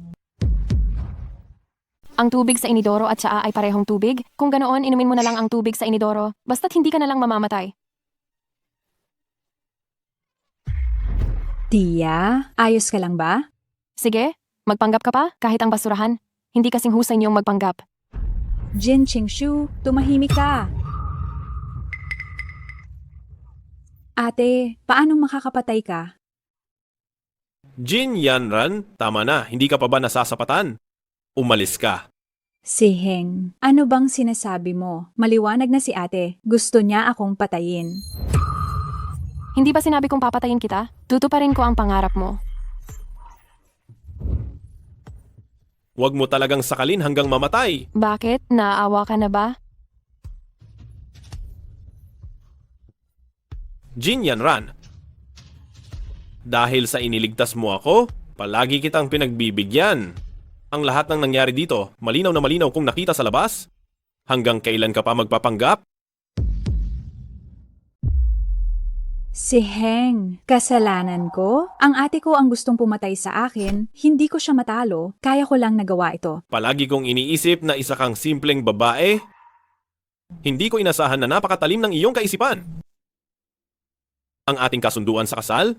Ang tubig sa inidoro at tsaa ay parehong tubig. Kung ganoon, inumin mo na lang ang tubig sa inidoro. Basta't hindi ka na lang mamamatay. Tia, ayos ka lang ba? Sige, magpanggap ka pa kahit ang basurahan. Hindi kasing husay niyong magpanggap. Jin Qingshu, tumahimik ka. Ate, paanong makakapatay ka? Jin Yanran, tama na, hindi ka pa ba nasasapatan? Umalis ka. Siheng, ano bang sinasabi mo? Maliwanag na si ate. Gusto niya akong patayin. Hindi ba sinabi kong papatayin kita? Tutuparin ko ang pangarap mo. Huwag mo talagang sakalin hanggang mamatay. Bakit? Naawa ka na ba? Jin Yanran. Dahil sa iniligtas mo ako, palagi kitang pinagbibigyan. Ang lahat ng nangyari dito, malinaw na malinaw kung nakita sa labas. Hanggang kailan ka pa magpapanggap? Siheng, kasalanan ko? Ang ate ko ang gustong pumatay sa akin, hindi ko siya matalo, kaya ko lang nagawa ito. Palagi kong iniisip na isa kang simpleng babae. Hindi ko inasahan na napakatalim ng iyong kaisipan. Ang ating kasunduan sa kasal?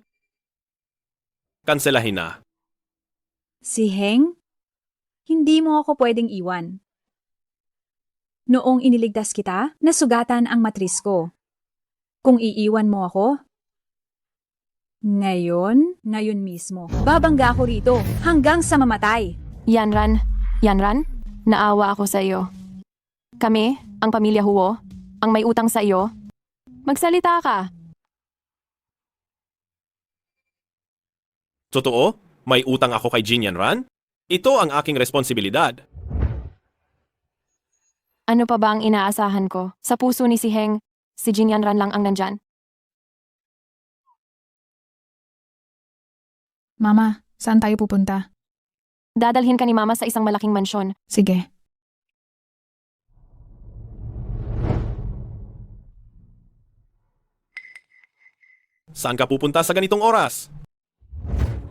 Kanselahin na. Siheng, hindi mo ako pwedeng iwan. Noong iniligtas kita, nasugatan ang matris ko. Kung iiwan mo ako, ngayon mismo, babangga ako rito hanggang sa mamatay. Yanran, naawa ako sa iyo. Kami, ang pamilya Huo, ang may utang sa iyo. Magsalita ka. Totoo? May utang ako kay Jin Yanran? Ito ang aking responsibilidad. Ano pa ba ang inaasahan ko? Sa puso ni Siheng, si Jin Yanran lang ang nandyan. Mama, saan tayo pupunta? Dadalhin ka ni Mama sa isang malaking mansyon. Sige. Saan ka pupunta sa ganitong oras?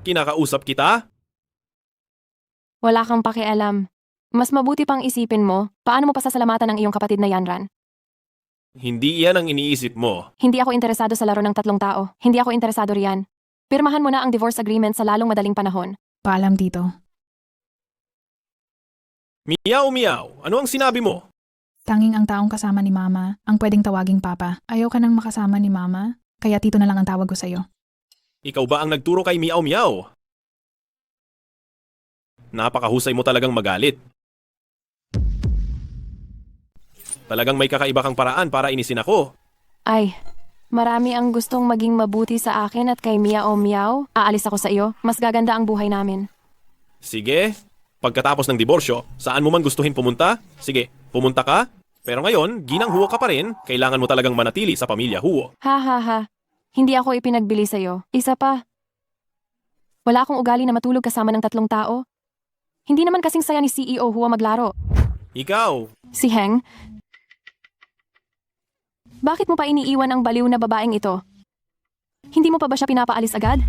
Kinakausap kita? Wala kang pakialam. Mas mabuti pang isipin mo, paano mo pasasalamatan ang iyong kapatid na Yanran? Hindi iyan ang iniisip mo. Hindi ako interesado sa laro ng tatlong tao. Hindi ako interesado riyan. Pirmahan mo na ang divorce agreement sa lalong madaling panahon. Paalam, Tito. Miyaw, miyaw. Ano ang sinabi mo? Tanging ang taong kasama ni Mama ang pwedeng tawaging Papa. Ayaw ka nang makasama ni Mama, kaya Tito na lang ang tawag ko sa'yo. Ikaw ba ang nagturo kay Miyaw Miyaw? Napakahusay mo talagang magalit. Talagang may kakaiba kang paraan para inisin ako. Ay, marami ang gustong maging mabuti sa akin at kay Miao Miao. Aalis ako sa iyo. Mas gaganda ang buhay namin. Sige, pagkatapos ng diborsyo, saan mo man gustuhin pumunta? Sige, pumunta ka. Pero ngayon, ginang Huo ka pa rin. Kailangan mo talagang manatili sa pamilya Huo. Ha ha ha. Hindi ako ipinagbili sa iyo. Isa pa. Wala akong ugali na matulog kasama ng 3 tao. Hindi naman kasing saya ni CEO Huo maglaro. Ikaw, Si Heng. Bakit mo pa iniiwan ang baliw na babaeng ito? Hindi mo pa ba siya pinapaalis agad?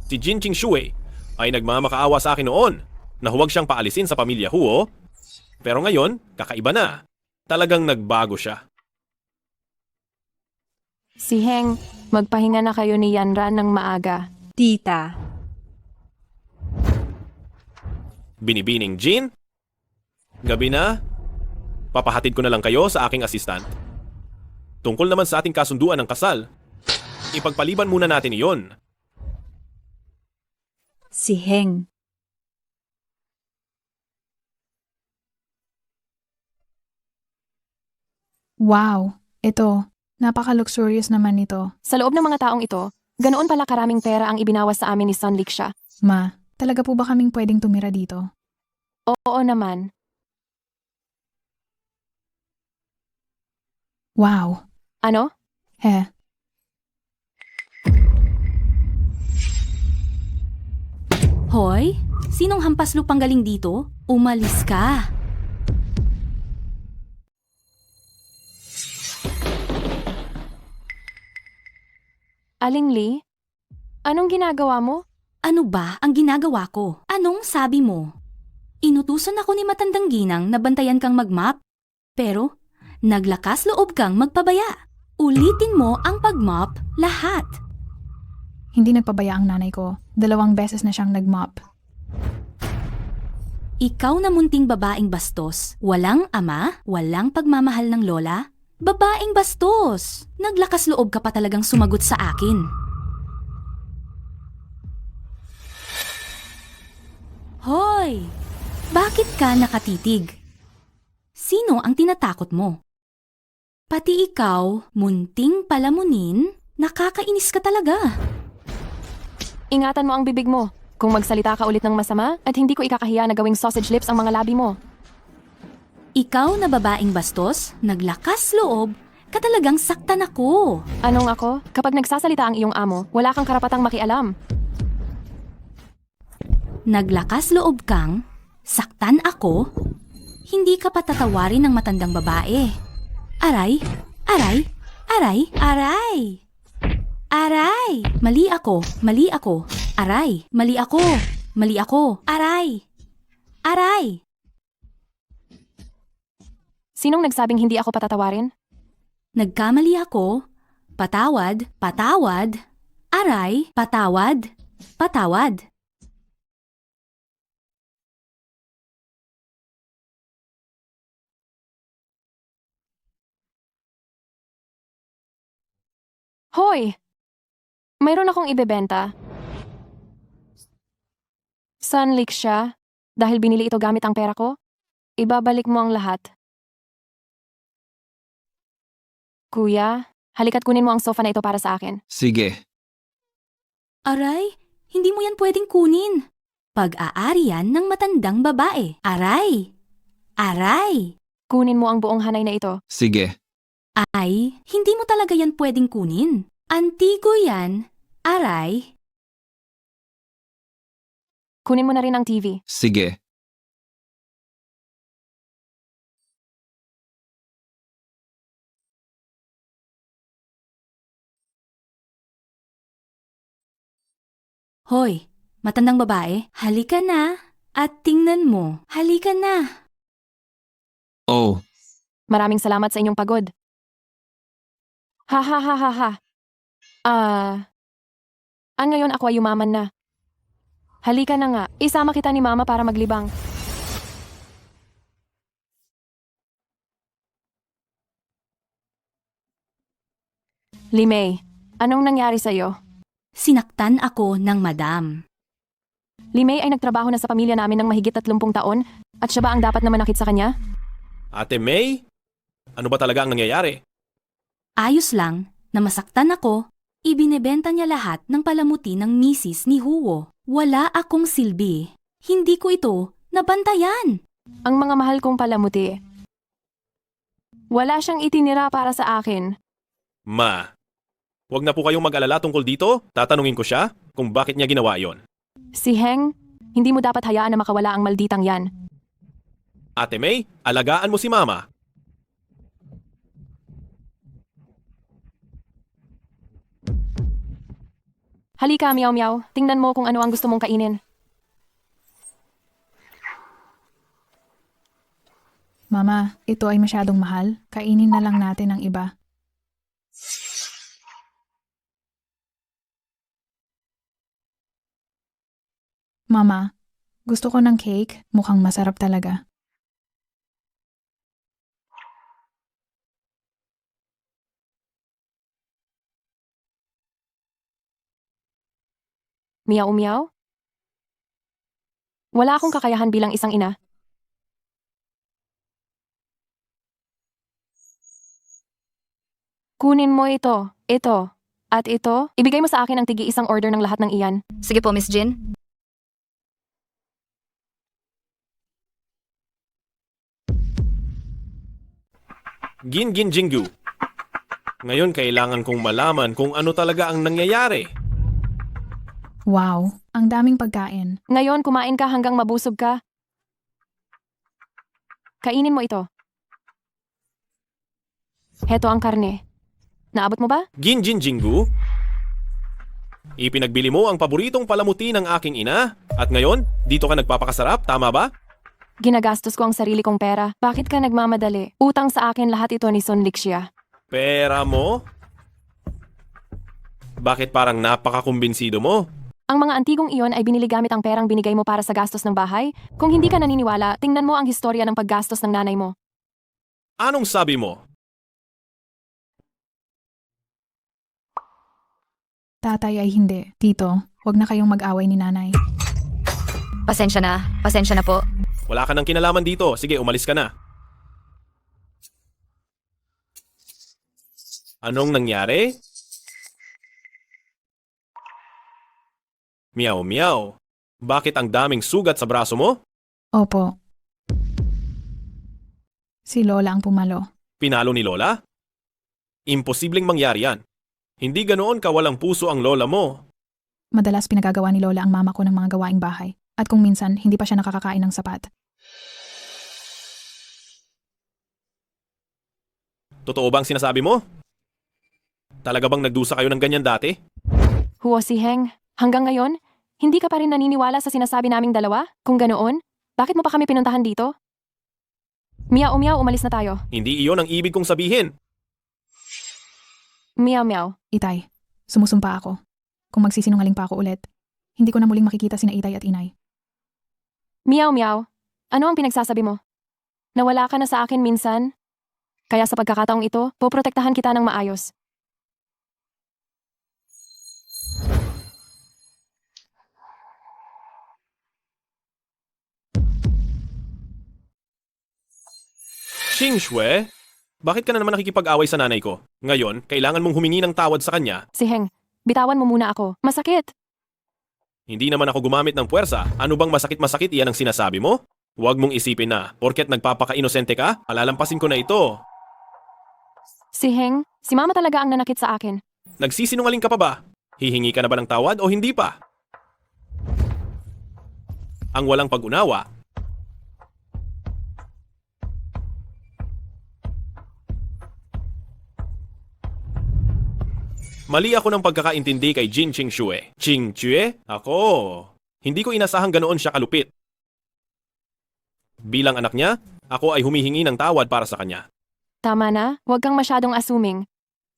si Jin Ching Shui ay nagmamakaawa sa akin noon na huwag siyang paalisin sa pamilya Huo. Pero ngayon, kakaiba na. Talagang nagbago siya. Si Heng, magpahinga na kayo ni Yanran ng maaga. Tita, Binibining Jin? Gabi na? Papahatid ko na lang kayo sa aking assistant. Tungkol naman sa ating kasunduan ng kasal, ipagpaliban muna natin iyon. si Heng. Wow, ito. Napaka-luxurious naman nito. Sa loob ng mga taong ito, ganoon pala karaming pera ang ibinawas sa amin ni Sun Liksha. Ma, talaga po ba kaming pwedeng tumira dito? Oo naman. Wow. Ano? He. Hoy, sinong hampas lupang galing dito? Umalis ka. Aling Lee? Anong ginagawa mo? Ano ba ang ginagawa ko? Anong sabi mo? Inutusan ako ni Matandang Ginang na bantayan kang mag-mop. Pero, naglakas loob kang magpabaya. Ulitin mo ang pag-mop lahat. Hindi nagpabaya ang nanay ko. 2 beses na siyang nag-mop. Ikaw na munting babaeng bastos, walang ama, walang pagmamahal ng lola, babaeng bastos. Naglakas loob ka pa talagang sumagot sa akin. Hoy! Bakit ka nakatitig? Sino ang tinatakot mo? Pati ikaw, munting palamunin, nakakainis ka talaga. Ingatan mo ang bibig mo. Kung magsalita ka ulit ng masama at hindi ko ikakahiya na gawing sausage lips ang mga labi mo. Ikaw na babaeng bastos, naglakas loob, ka talagang saktan ako. Anong ako? Kapag nagsasalita ang iyong amo, wala kang karapatang makialam. Naglakas loob kang, saktan ako, hindi ka patatawarin ng matandang babae. Aray, aray, aray, aray. Aray! Mali ako, mali ako. Aray! Mali ako, mali ako. Aray! Aray! Sinong nagsabing hindi ako patatawarin? Nagkamali ako. Patawad, patawad. Aray, patawad, patawad. Hoy! Mayroon akong ibebenta. Sun Liksha, dahil binili ito gamit ang pera ko, ibabalik mo ang lahat. Kuya, halika't kunin mo ang sofa na ito para sa akin. Sige. Aray, hindi mo yan pwedeng kunin. Pag-aari yan ng matandang babae. Aray! Aray! Kunin mo ang buong hanay na ito. Sige. Ay, hindi mo talaga yan pwedeng kunin. Antigo yan. Aray. Kunin mo na rin ang TV. Sige. Hoy, matandang babae, halika na. At tingnan mo, halika na. Oh, Maraming salamat sa inyong pagod. Ha ha ha ha ha. Ngayon ako ay yumaman na. Halika na nga, isama kita ni Mama para maglibang. Limay, anong nangyari sa'yo? Sinaktan ako ng madam. Limay ay nagtrabaho na sa pamilya namin ng mahigit 30 taon at siya ba ang dapat na manakit sa kanya? Ate May, ano ba talaga ang nangyayari? Ayos lang na masaktan ako, ibinebenta niya lahat ng palamuti ng misis ni Huo. Wala akong silbi. Hindi ko ito nabantayan. Ang mga mahal kong palamuti. Wala siyang itinira para sa akin. Ma, wag na po kayong mag-alala tungkol dito. Tatanungin ko siya kung bakit niya ginawa yon. Si Heng, hindi mo dapat hayaan na makawala ang malditang yan. Ate May, alagaan mo si Mama. Halika, Meow Meow. Tingnan mo kung ano ang gusto mong kainin. Mama, ito ay masyadong mahal. Kainin na lang natin ang iba. Mama, gusto ko ng cake. Mukhang masarap talaga. Meow Meow? Wala akong kakayahan bilang isang ina. Kunin mo ito, at ito. Ibigay mo sa akin ang tigi-isang order ng lahat ng iyan. Sige po, Miss Jin. Gin Gin Jinggu. Ngayon kailangan kong malaman kung ano talaga ang nangyayari. Wow, ang daming pagkain. Ngayon kumain ka hanggang mabusog ka. Kainin mo ito. Heto ang karne. Naabot mo ba? Gin Gin Jinggu? Ipinagbili mo ang paboritong palamuti ng aking ina at ngayon, dito ka nagpapakasarap, tama ba? Ginagastos ko ang sarili kong pera. Bakit ka nagmamadali? Utang sa akin lahat ito ni Sun Lixia. Pera mo? Bakit parang napakakumbinsido mo? Ang mga antigong iyon ay binili gamit ang perang binigay mo para sa gastos ng bahay. Kung hindi ka naniniwala, tingnan mo ang historya ng paggastos ng nanay mo. Anong sabi mo? Tatay ay hindi. Tito, huwag na kayong mag-away ni nanay. Pasensya na po. Wala ka nang kinalaman dito. Sige, umalis ka na. Anong nangyari? Meow meow. Bakit ang daming sugat sa braso mo? Opo. Si Lola ang pumalo. Pinalo ni Lola? Imposibleng mangyari yan. Hindi ganoon kawalang puso ang lola mo. Madalas pinagagawa ni Lola ang mama ko ng mga gawaing bahay. At kung minsan, hindi pa siya nakakakain ng sapat. Totoo bang sinasabi mo? Talaga bang nagdusa kayo ng ganyan dati? Huo si Heng, hanggang ngayon, hindi ka pa rin naniniwala sa sinasabi naming dalawa? Kung ganoon, bakit mo pa kami pinuntahan dito? Meow Meow, umalis na tayo. Hindi iyon ang ibig kong sabihin. Meow Meow. Itay, sumusumpa ako. Kung magsisinungaling pa ako ulit, hindi ko na muling makikita sina Itay at Inay. Meow Meow. Ano ang pinagsasabi mo? Nawala ka na sa akin minsan? Kaya sa pagkakataong ito, poprotektahan kita ng maayos. Xing Shui, bakit ka na naman nakikipag-away sa nanay ko? Ngayon, kailangan mong humingi ng tawad sa kanya. Si Heng, bitawan mo muna ako. Masakit. Hindi naman ako gumamit ng puwersa. Ano bang masakit-masakit iyan ang sinasabi mo? Huwag mong isipin na, porket nagpapaka-inosente ka, palalampasin ko na ito. Si Heng, si Mama talaga ang nanakit sa akin. Nagsisinungaling ka pa ba? Hihingi ka na ba ng tawad o hindi pa? Ang walang pag-unawa. Mali ako ng pagkakaintindi kay Jin Ching Shui. Ching Chue? Ako. Hindi ko inasahang ganoon siya kalupit. Bilang anak niya, ako ay humihingi ng tawad para sa kanya. Tama na, huwag kang masyadong assuming.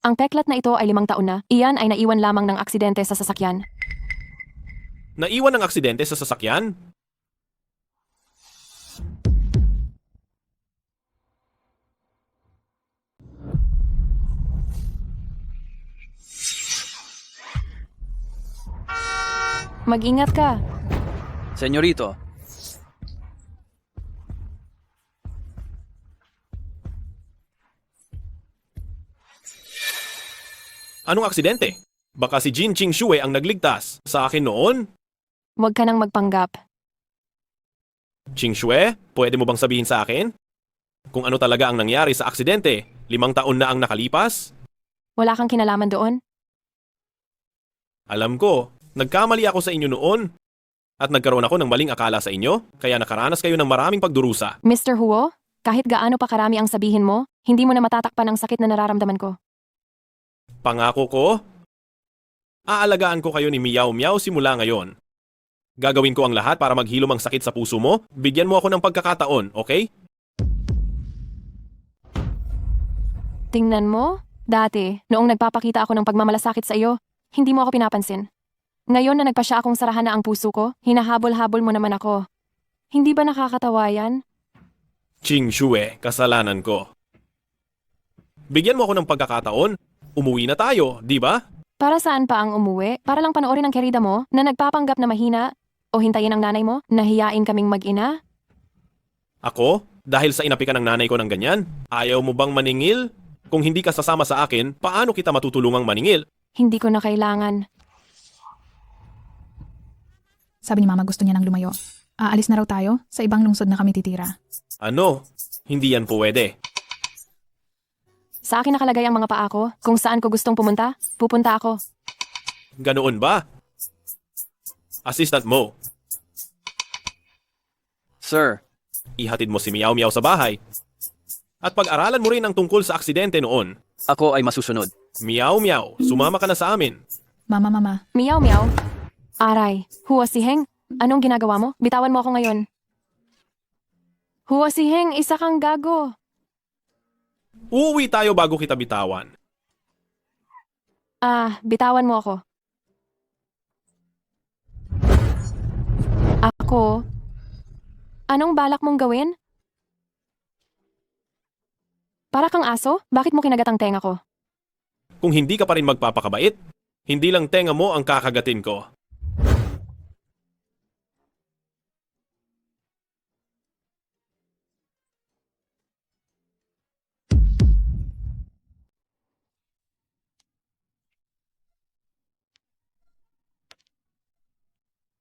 Ang peklat na ito ay 5 taon na. Iyan ay naiwan lamang ng aksidente sa sasakyan. Naiwan ng aksidente sa sasakyan? Mag-ingat ka. Senyorito, Anong aksidente? Baka si Jin Ching Shue ang nagligtas sa akin noon? Huwag ka nang magpanggap. Ching Shue, pwede mo bang sabihin sa akin? Kung ano talaga ang nangyari sa aksidente, 5 taon na ang nakalipas? Wala kang kinalaman doon? Alam ko, nagkamali ako sa inyo noon. At nagkaroon ako ng maling akala sa inyo, kaya nakaranas kayo ng maraming pagdurusa. Mr. Huo, kahit gaano pa karami ang sabihin mo, hindi mo na matatakpan ang sakit na nararamdaman ko. Pangako ko, aalagaan ko kayo ni Meow Meow simula ngayon. Gagawin ko ang lahat para maghilom ang sakit sa puso mo. Bigyan mo ako ng pagkakataon, okay? Tingnan mo, dati, noong nagpapakita ako ng pagmamalasakit sa iyo, hindi mo ako pinapansin. Ngayon na nagpasya akong sarahan na ang puso ko, hinahabol-habol mo naman ako. Hindi ba nakakatawa yan? Ching Shue, kasalanan ko. Bigyan mo ako ng pagkakataon. Umuwi na tayo, di ba? Para saan pa ang umuwi? Para lang panoorin ang kerida mo na nagpapanggap na mahina? O hintayin ang nanay mo na hiyain kaming mag-ina? Ako? Dahil sa inapi ka ng nanay ko ng ganyan? Ayaw mo bang maningil? Kung hindi ka sasama sa akin, paano kita matutulungang maningil? Hindi ko na kailangan. Sabi ni Mama gusto niya nang lumayo. Aalis na raw tayo, sa ibang lungsod na kami titira. Ano? Hindi yan pwede. Sa akin nakalagay ang mga paa ko. Kung saan ko gustong pumunta, pupunta ako. Ganoon ba? Assistant mo, Sir, ihatid mo si Meow Meow sa bahay. At pag-aralan mo rin ang tungkol sa aksidente noon. ako ay masusunod. Meow Meow, sumama ka na sa amin. Mama. Meow meow. Aray, Huo si Heng, anong ginagawa mo? Bitawan mo ako ngayon. Huo si Heng, isa kang gago. Uuwi tayo bago kita bitawan. Bitawan mo ako. Ako? Anong balak mong gawin? Para kang aso? Bakit mo kinagat ang tenga ko? Kung hindi ka pa rin magpapakabait, hindi lang tenga mo ang kakagatin ko.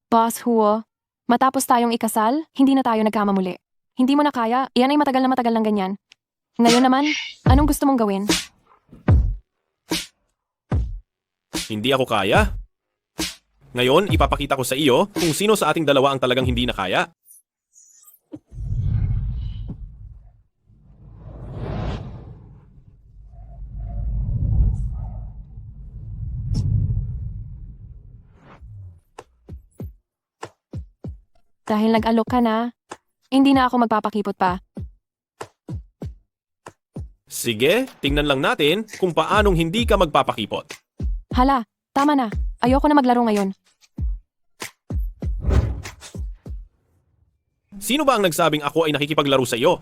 Boss Huo, matapos tayong ikasal, hindi na tayo nagkamamuli. Hindi mo na kaya, iyan ay matagal lang ganyan. Ngayon naman, anong gusto mong gawin? Hindi ako kaya. Ngayon, ipapakita ko sa iyo kung sino sa ating dalawa ang talagang hindi na kaya. Dahil nag-alok ka na, hindi na ako magpapakipot pa. Sige, tingnan lang natin kung paanong hindi ka magpapakipot. Hala, tama na. Ayoko na maglaro ngayon. Sino ba ang nagsabing ako ay nakikipaglaro sa iyo?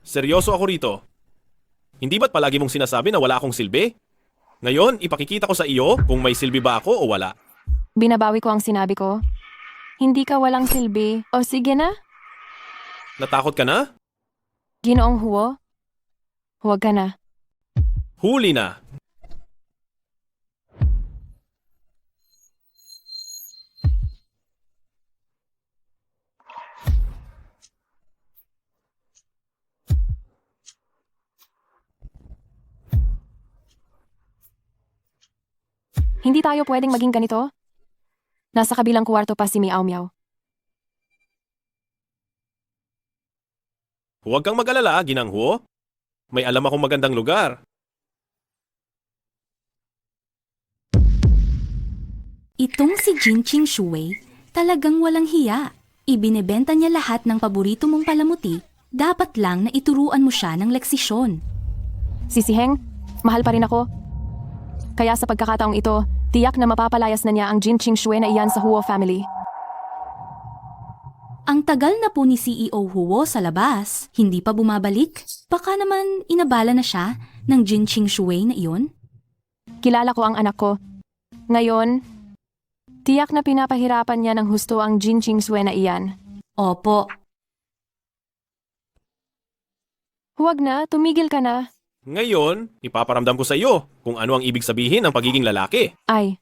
Seryoso ako rito. Hindi ba't palagi mong sinasabi na wala akong silbi? Ngayon, ipakikita ko sa iyo kung may silbi ba ako o wala. Binabawi ko ang sinabi ko. Hindi ka walang silbi. O sige na, Natakot ka na? Ginoong Huo. Huwag ka na. Huli na. Hindi tayo pwedeng maging ganito. Nasa kabilang kuwarto pa si Meow Meow. Huwag kang mag-alala, Ginang Huo. May alam akong magandang lugar. Itong si Jin Ching Shue, talagang walang hiya. Ibinebenta niya lahat ng paborito mong palamuti Dapat lang na ituruan mo siya ng leksisyon. Si Siheng, mahal pa rin ako. Kaya sa pagkakataong ito, tiyak na mapapalayas na niya ang Jin Qingxue na iyan sa Huo family. Ang tagal na po ni CEO Huo sa labas, hindi pa bumabalik. Baka naman inabala na siya ng Jin Qingxue na iyon? Kilala ko ang anak ko. Ngayon, tiyak na pinapahirapan niya ng husto ang Jin Qingxue na iyan. Opo. Huwag na, tumigil ka na. Ngayon, ipaparamdam ko sa iyo kung ano ang ibig sabihin ng pagiging lalaki. Ay,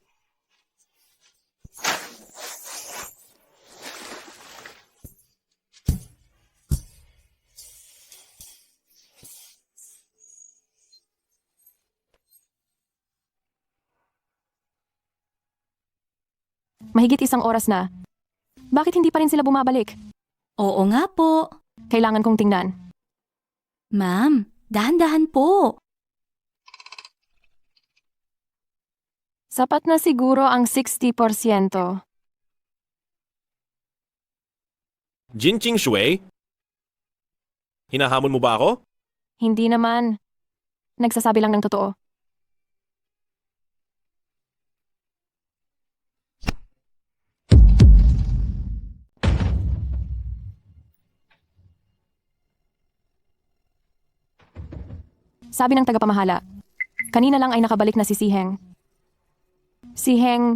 mahigit 1 oras na. Bakit hindi pa rin sila bumabalik? Oo nga po. Kailangan kong tingnan. Ma'am, dahan-dahan po. Sapat na siguro ang 60%. Jin Qingxue? Hinahamon mo ba ako? Hindi naman. Nagsasabi lang ng totoo. Sabi ng tagapamahala, kanina lang ay nakabalik na si Siheng. Siheng,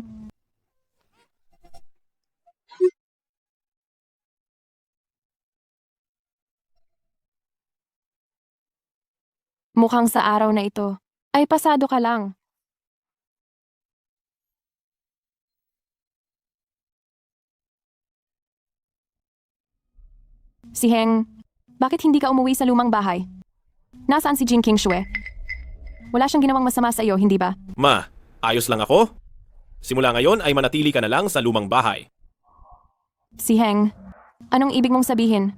mukhang sa araw na ito ay pasado ka lang. Siheng, bakit hindi ka umuwi sa lumang bahay? Nasaan si Jin Qingxue? Wala siyang ginawang masama sa iyo, hindi ba? Ma, ayos lang ako. Simula ngayon ay manatili ka na lang sa lumang bahay. Siheng, anong ibig mong sabihin?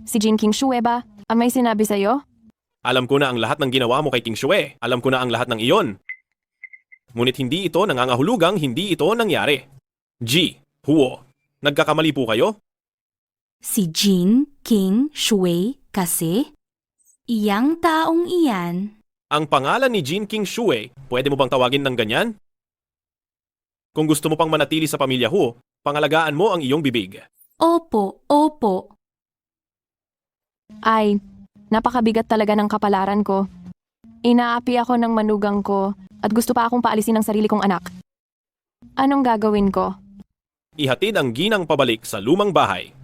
Si Jin Qingxue ba ang may sinabi sa iyo? Alam ko na ang lahat ng ginawa mo kay Qingxue. Alam ko na ang lahat ng iyon. Ngunit hindi ito nangangahulugang hindi ito nangyari. Ji, Huo, nagkakamali po kayo? Si Jin Qingxue kasi? Iyang taong iyan? Ang pangalan ni Jin Qingxue, pwede mo bang tawagin ng ganyan? Kung gusto mo pang manatili sa pamilya Huo, pangalagaan mo ang iyong bibig. Opo, opo. Ay, napakabigat talaga ng kapalaran ko. Inaapi ako ng manugang ko at gusto pa akong paalisin ng sarili kong anak. Anong gagawin ko? Ihatid ang ginang pabalik sa lumang bahay.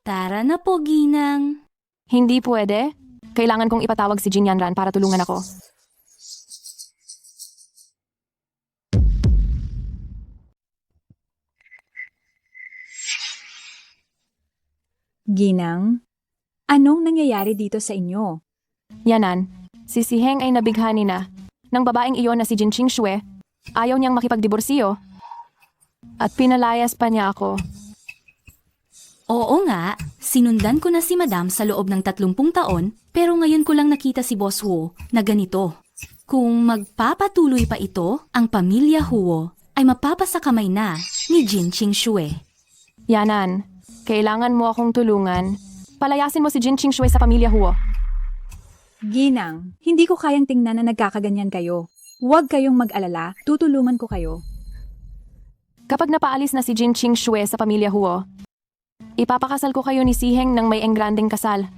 Tara na po, Ginang. Hindi pwede. Kailangan kong ipatawag si Jin Yanran para tulungan ako. Ginang, anong nangyayari dito sa inyo? Yanan, si Siheng ay nabighani na. Nang babaeng iyon na si Jin Qingxue, ayaw niyang makipagdiborsiyo. At pinalayas pa niya ako. Oo nga, sinundan ko na si Madam sa loob ng 30 taon, pero ngayon ko lang nakita si Boss Huo na ganito. Kung magpapatuloy pa ito, ang pamilya Huo ay mapapasakamay na ni Jin Qingxue. Yanan, kailangan mo akong tulungan. Palayasin mo si Jin Qingxue sa pamilya Huo. Ginang, hindi ko kayang tingnan na nagkakaganyan kayo. Huwag kayong mag-alala, tutulungan ko kayo. Kapag napaalis na si Jin Qingxue sa pamilya Huo, ipapakasal ko kayo ni Siheng ng may engrandeng kasal.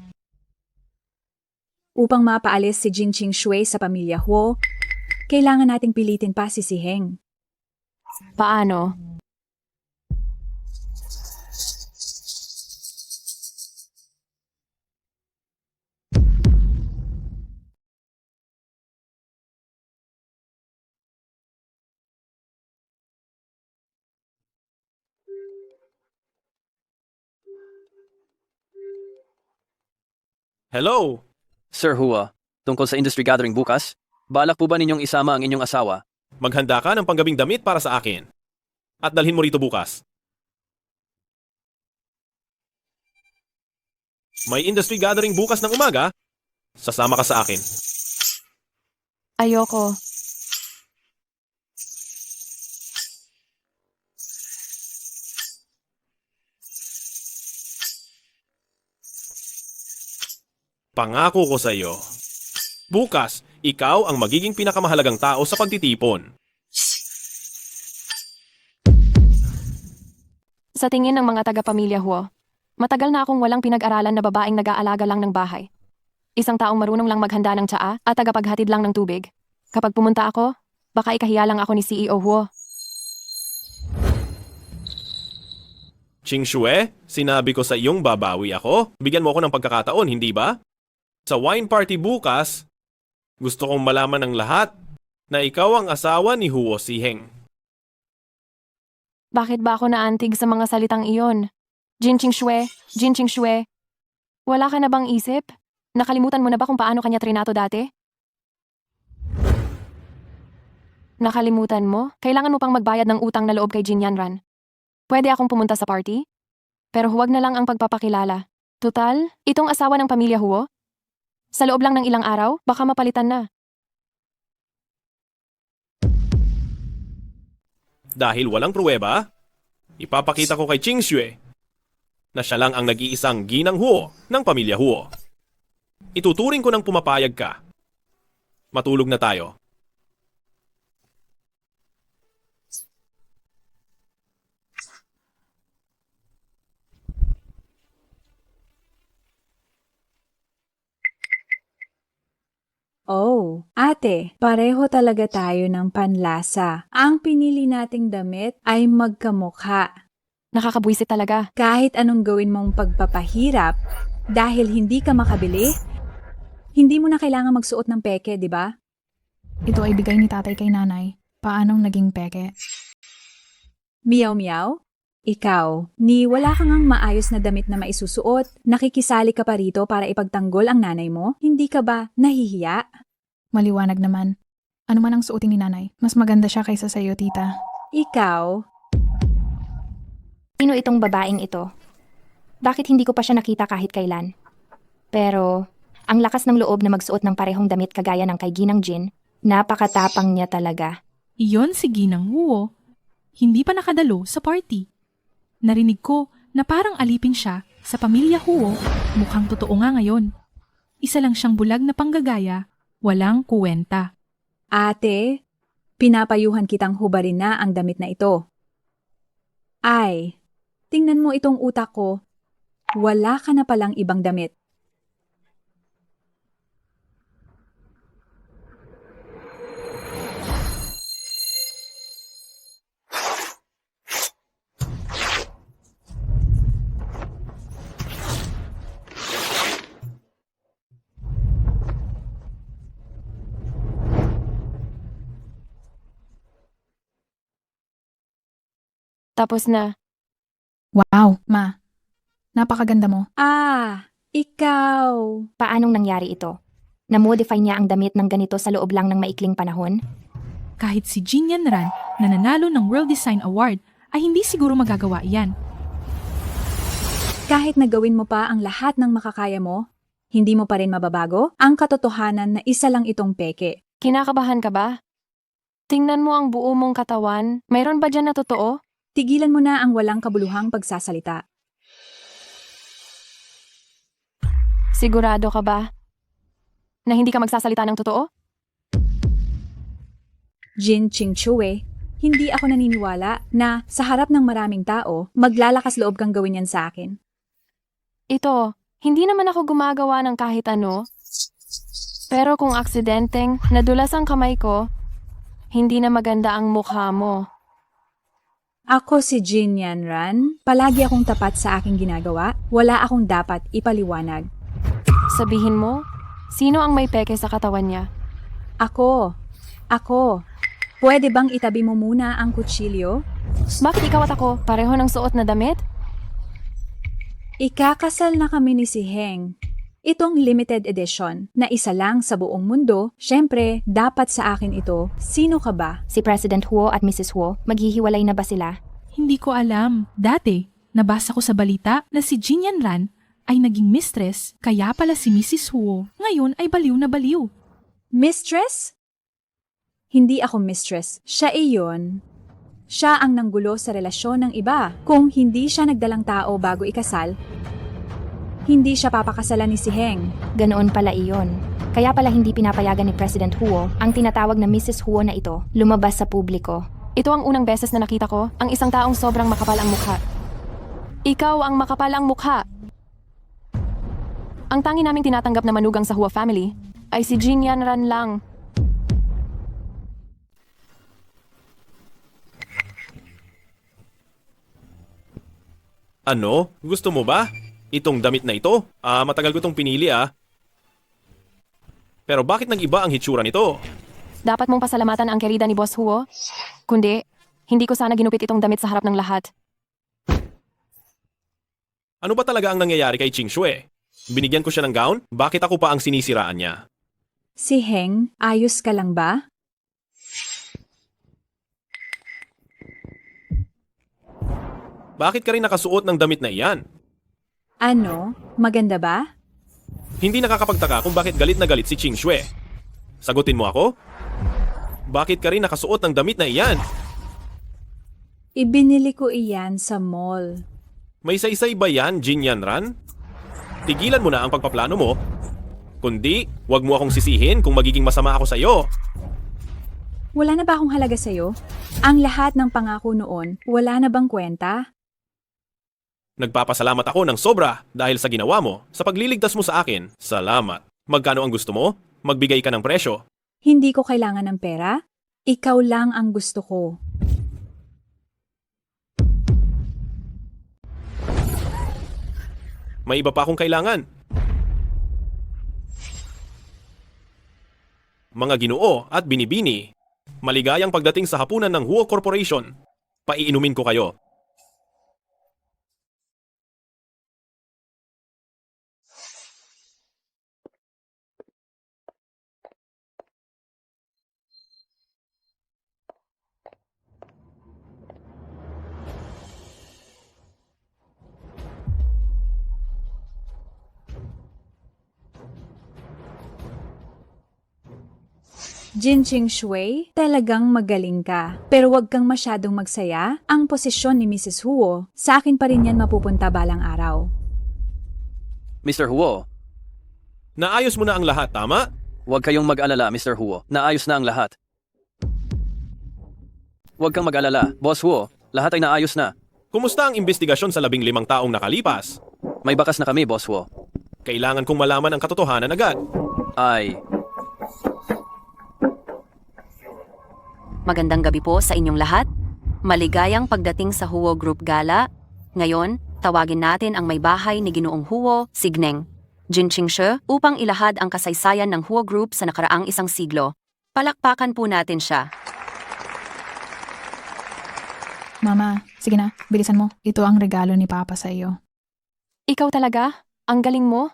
Upang mapaalis si Jin Qingxue sa pamilya Huo, kailangan nating pilitin pa si Siheng. Paano? Hello! Sir Hua, tungkol sa industry gathering bukas, balak po ba ninyong isama ang inyong asawa? Maghanda ka ng panggabing damit para sa akin. At dalhin mo rito bukas. May industry gathering bukas ng umaga. Sasama ka sa akin. Ayoko. Pangako ko sa iyo. Bukas, ikaw ang magiging pinakamahalagang tao sa pagtitipon. Sa tingin ng mga taga-pamilya Huo, matagal na akong walang pinag-aralan na babaeng nag-aalaga lang ng bahay. Isang taong marunong lang maghanda ng tsaa at tagapaghatid lang ng tubig. Kapag pumunta ako, baka ikahiya lang ako ni CEO Huo. Ching Shue, sinabi ko sa iyong babawi ako. Bigyan mo ako ng pagkakataon, hindi ba? Sa wine party bukas, gusto kong malaman ng lahat na ikaw ang asawa ni Huo Siheng. Bakit ba ako naantig sa mga salitang iyon? Jin Ching Shue, wala ka na bang isip? Nakalimutan mo na ba kung paano kanya trinato dati? Nakalimutan mo? Kailangan mo pang magbayad ng utang na loob kay Jin Yanran. Pwede akong pumunta sa party? Pero huwag na lang ang pagpapakilala. Tutal, itong asawa ng pamilya Huo? Sa loob lang ng ilang araw, baka mapalitan na. Dahil walang pruweba, ipapakita ko kay Ching Shue na siya lang ang nag-iisang ginang Huo ng pamilya Huo. Ituturing ko ng pumapayag ka. Matulog na tayo. Oh, ate, pareho talaga tayo ng panlasa. Ang pinili nating damit ay magkamukha. Nakakabwisit talaga. Kahit anong gawin mong pagpapahirap, dahil hindi ka makabili, hindi mo na kailangan magsuot ng peke, di ba? Ito ay bigay ni tatay kay nanay. Paanong naging peke? Miyaw miyaw? Ikaw, ni wala kang ang maayos na damit na maisusuot, nakikisali ka pa rito para ipagtanggol ang nanay mo? Hindi ka ba nahihiya? Maliwanag naman. Ano man ang suotin ni nanay, mas maganda siya kaysa sa iyo, tita. Ikaw? Sino itong babaeng ito? Bakit hindi ko pa siya nakita kahit kailan? Pero, ang lakas ng loob na magsuot ng parehong damit kagaya ng kay Ginang Jin, napakatapang niya talaga. Iyon si Ginang Huo. Hindi pa nakadalo sa party. Narinig ko na parang alipin siya sa pamilya Huo. Mukhang totoo nga ngayon. Isa lang siyang bulag na panggagaya, walang kuwenta. Ate, pinapayuhan kitang hubarin na ang damit na ito. Ay, tingnan mo itong utak ko. Wala ka na palang ibang damit. Tapos na. Wow, ma. Napakaganda mo. Ah, ikaw. Paanong nangyari ito? Na-modify niya ang damit ng ganito sa loob lang ng maikling panahon? Kahit si Jin Yanran na nanalo ng World Design Award ay hindi siguro magagawa iyan. Kahit nagawin mo pa ang lahat ng makakaya mo, hindi mo pa rin mababago ang katotohanan na isa lang itong peke. Kinakabahan ka ba? Tingnan mo ang buo mong katawan. Mayroon ba dyan na totoo? Tigilan mo na ang walang kabuluhang pagsasalita. Sigurado ka ba na hindi ka magsasalita ng totoo? Jin Ching Chue, hindi ako naniniwala na sa harap ng maraming tao, maglalakas loob kang gawin yan sa akin. Ito, hindi naman ako gumagawa ng kahit ano. Pero kung aksidenteng nadulas ang kamay ko, hindi na maganda ang mukha mo. Ako si Jin Yanran, palagi akong tapat sa aking ginagawa, wala akong dapat ipaliwanag. Sabihin mo, sino ang may peke sa katawan niya? Ako. Pwede bang itabi mo muna ang kutsilyo? Bakit ikaw at ako pareho ng suot na damit? Ikakasal na kami ni si Heng. Itong limited edition na isa lang sa buong mundo, syempre, dapat sa akin ito. Sino ka ba? Si President Huo at Mrs. Huo, maghihiwalay na ba sila? Hindi ko alam. Dati, nabasa ko sa balita na si Jin Yanran ay naging mistress, kaya pala si Mrs. Huo ngayon ay baliw na baliw. Mistress? Hindi ako mistress. Siya iyon. Siya ang nanggulo sa relasyon ng iba. Kung hindi siya nagdalang tao bago ikasal, Hindi siya papakasalan ni Siheng. Ganoon pala iyon. Kaya pala hindi pinapayagan ni President Huo ang tinatawag na Mrs. Huo na ito lumabas sa publiko. Ito ang unang beses na nakita ko, ang isang taong sobrang makapal ang mukha. Ikaw ang makapal ang mukha. Ang tangi naming tinatanggap na manugang sa Huo family ay si Jin Yanran lang. Ano? Gusto mo ba? Itong damit na ito? Matagal ko itong pinili Pero bakit nag-iba ang hitsura nito? Dapat mong pasalamatan ang kerida ni Boss Huo. Kundi, hindi ko sana ginupit itong damit sa harap ng lahat. Ano ba talaga ang nangyayari kay Ching Shue? Binigyan ko siya ng gown? Bakit ako pa ang sinisiraan niya? Siheng, ayos ka lang ba? Bakit ka rin nakasuot ng damit na iyan? Ano? Maganda ba? Hindi nakakapagtaka kung bakit galit na galit si Ching Shue. Sagutin mo ako? Bakit ka rin nakasuot ng damit na iyan? Ibinili ko iyan sa mall. May saysay ba yan, Jin Yanran? Tigilan mo na ang pagpaplano mo. Kundi, wag mo akong sisihin kung magiging masama ako sa'yo. Wala na ba akong halaga sa'yo? Ang lahat ng pangako noon, wala na bang kwenta? Nagpapasalamat ako ng sobra dahil sa ginawa mo, sa pagliligtas mo sa akin. Salamat. Magkano ang gusto mo? Magbigay ka ng presyo. Hindi ko kailangan ng pera. Ikaw lang ang gusto ko. May iba pa akong kailangan. Mga Ginoo at Binibini, maligayang pagdating sa hapunan ng Huo Corporation. Paiinumin ko kayo. Jin Ching Shui, talagang magaling ka. Pero wag kang masyadong magsaya. Ang posisyon ni Mrs. Huo, sa akin pa rin yan mapupunta balang araw. Mr. Huo, Naayos mo na ang lahat, tama? huwag kayong mag-alala, Mr. Huo. Naayos na ang lahat. Huwag kang mag-alala, Boss Huo. Lahat ay naayos na. Kumusta ang investigasyon sa 15 taong nakalipas? May bakas na kami, Boss Huo. Kailangan kong malaman ang katotohanan agad. Magandang gabi po sa inyong lahat. Maligayang pagdating sa Huo Group Gala. Ngayon, tawagin natin ang may bahay ni Ginoong Huo, Signeng, Jin Qingshe, upang ilahad ang kasaysayan ng Huo Group sa nakaraang isang siglo. Palakpakan po natin siya. Mama, sige na, bilisan mo. Ito ang regalo ni Papa sa iyo. Ikaw talaga? Ang galing mo?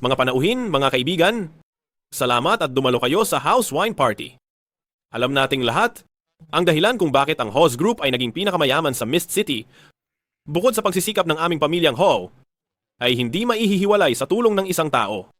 Mga panauhin, mga kaibigan, salamat at dumalo kayo sa House Wine Party. Alam nating lahat, ang dahilan kung bakit ang Ho's Group ay naging pinakamayaman sa Mist City, bukod sa pagsisikap ng aming pamilyang Ho, ay hindi maihihiwalay sa tulong ng isang tao.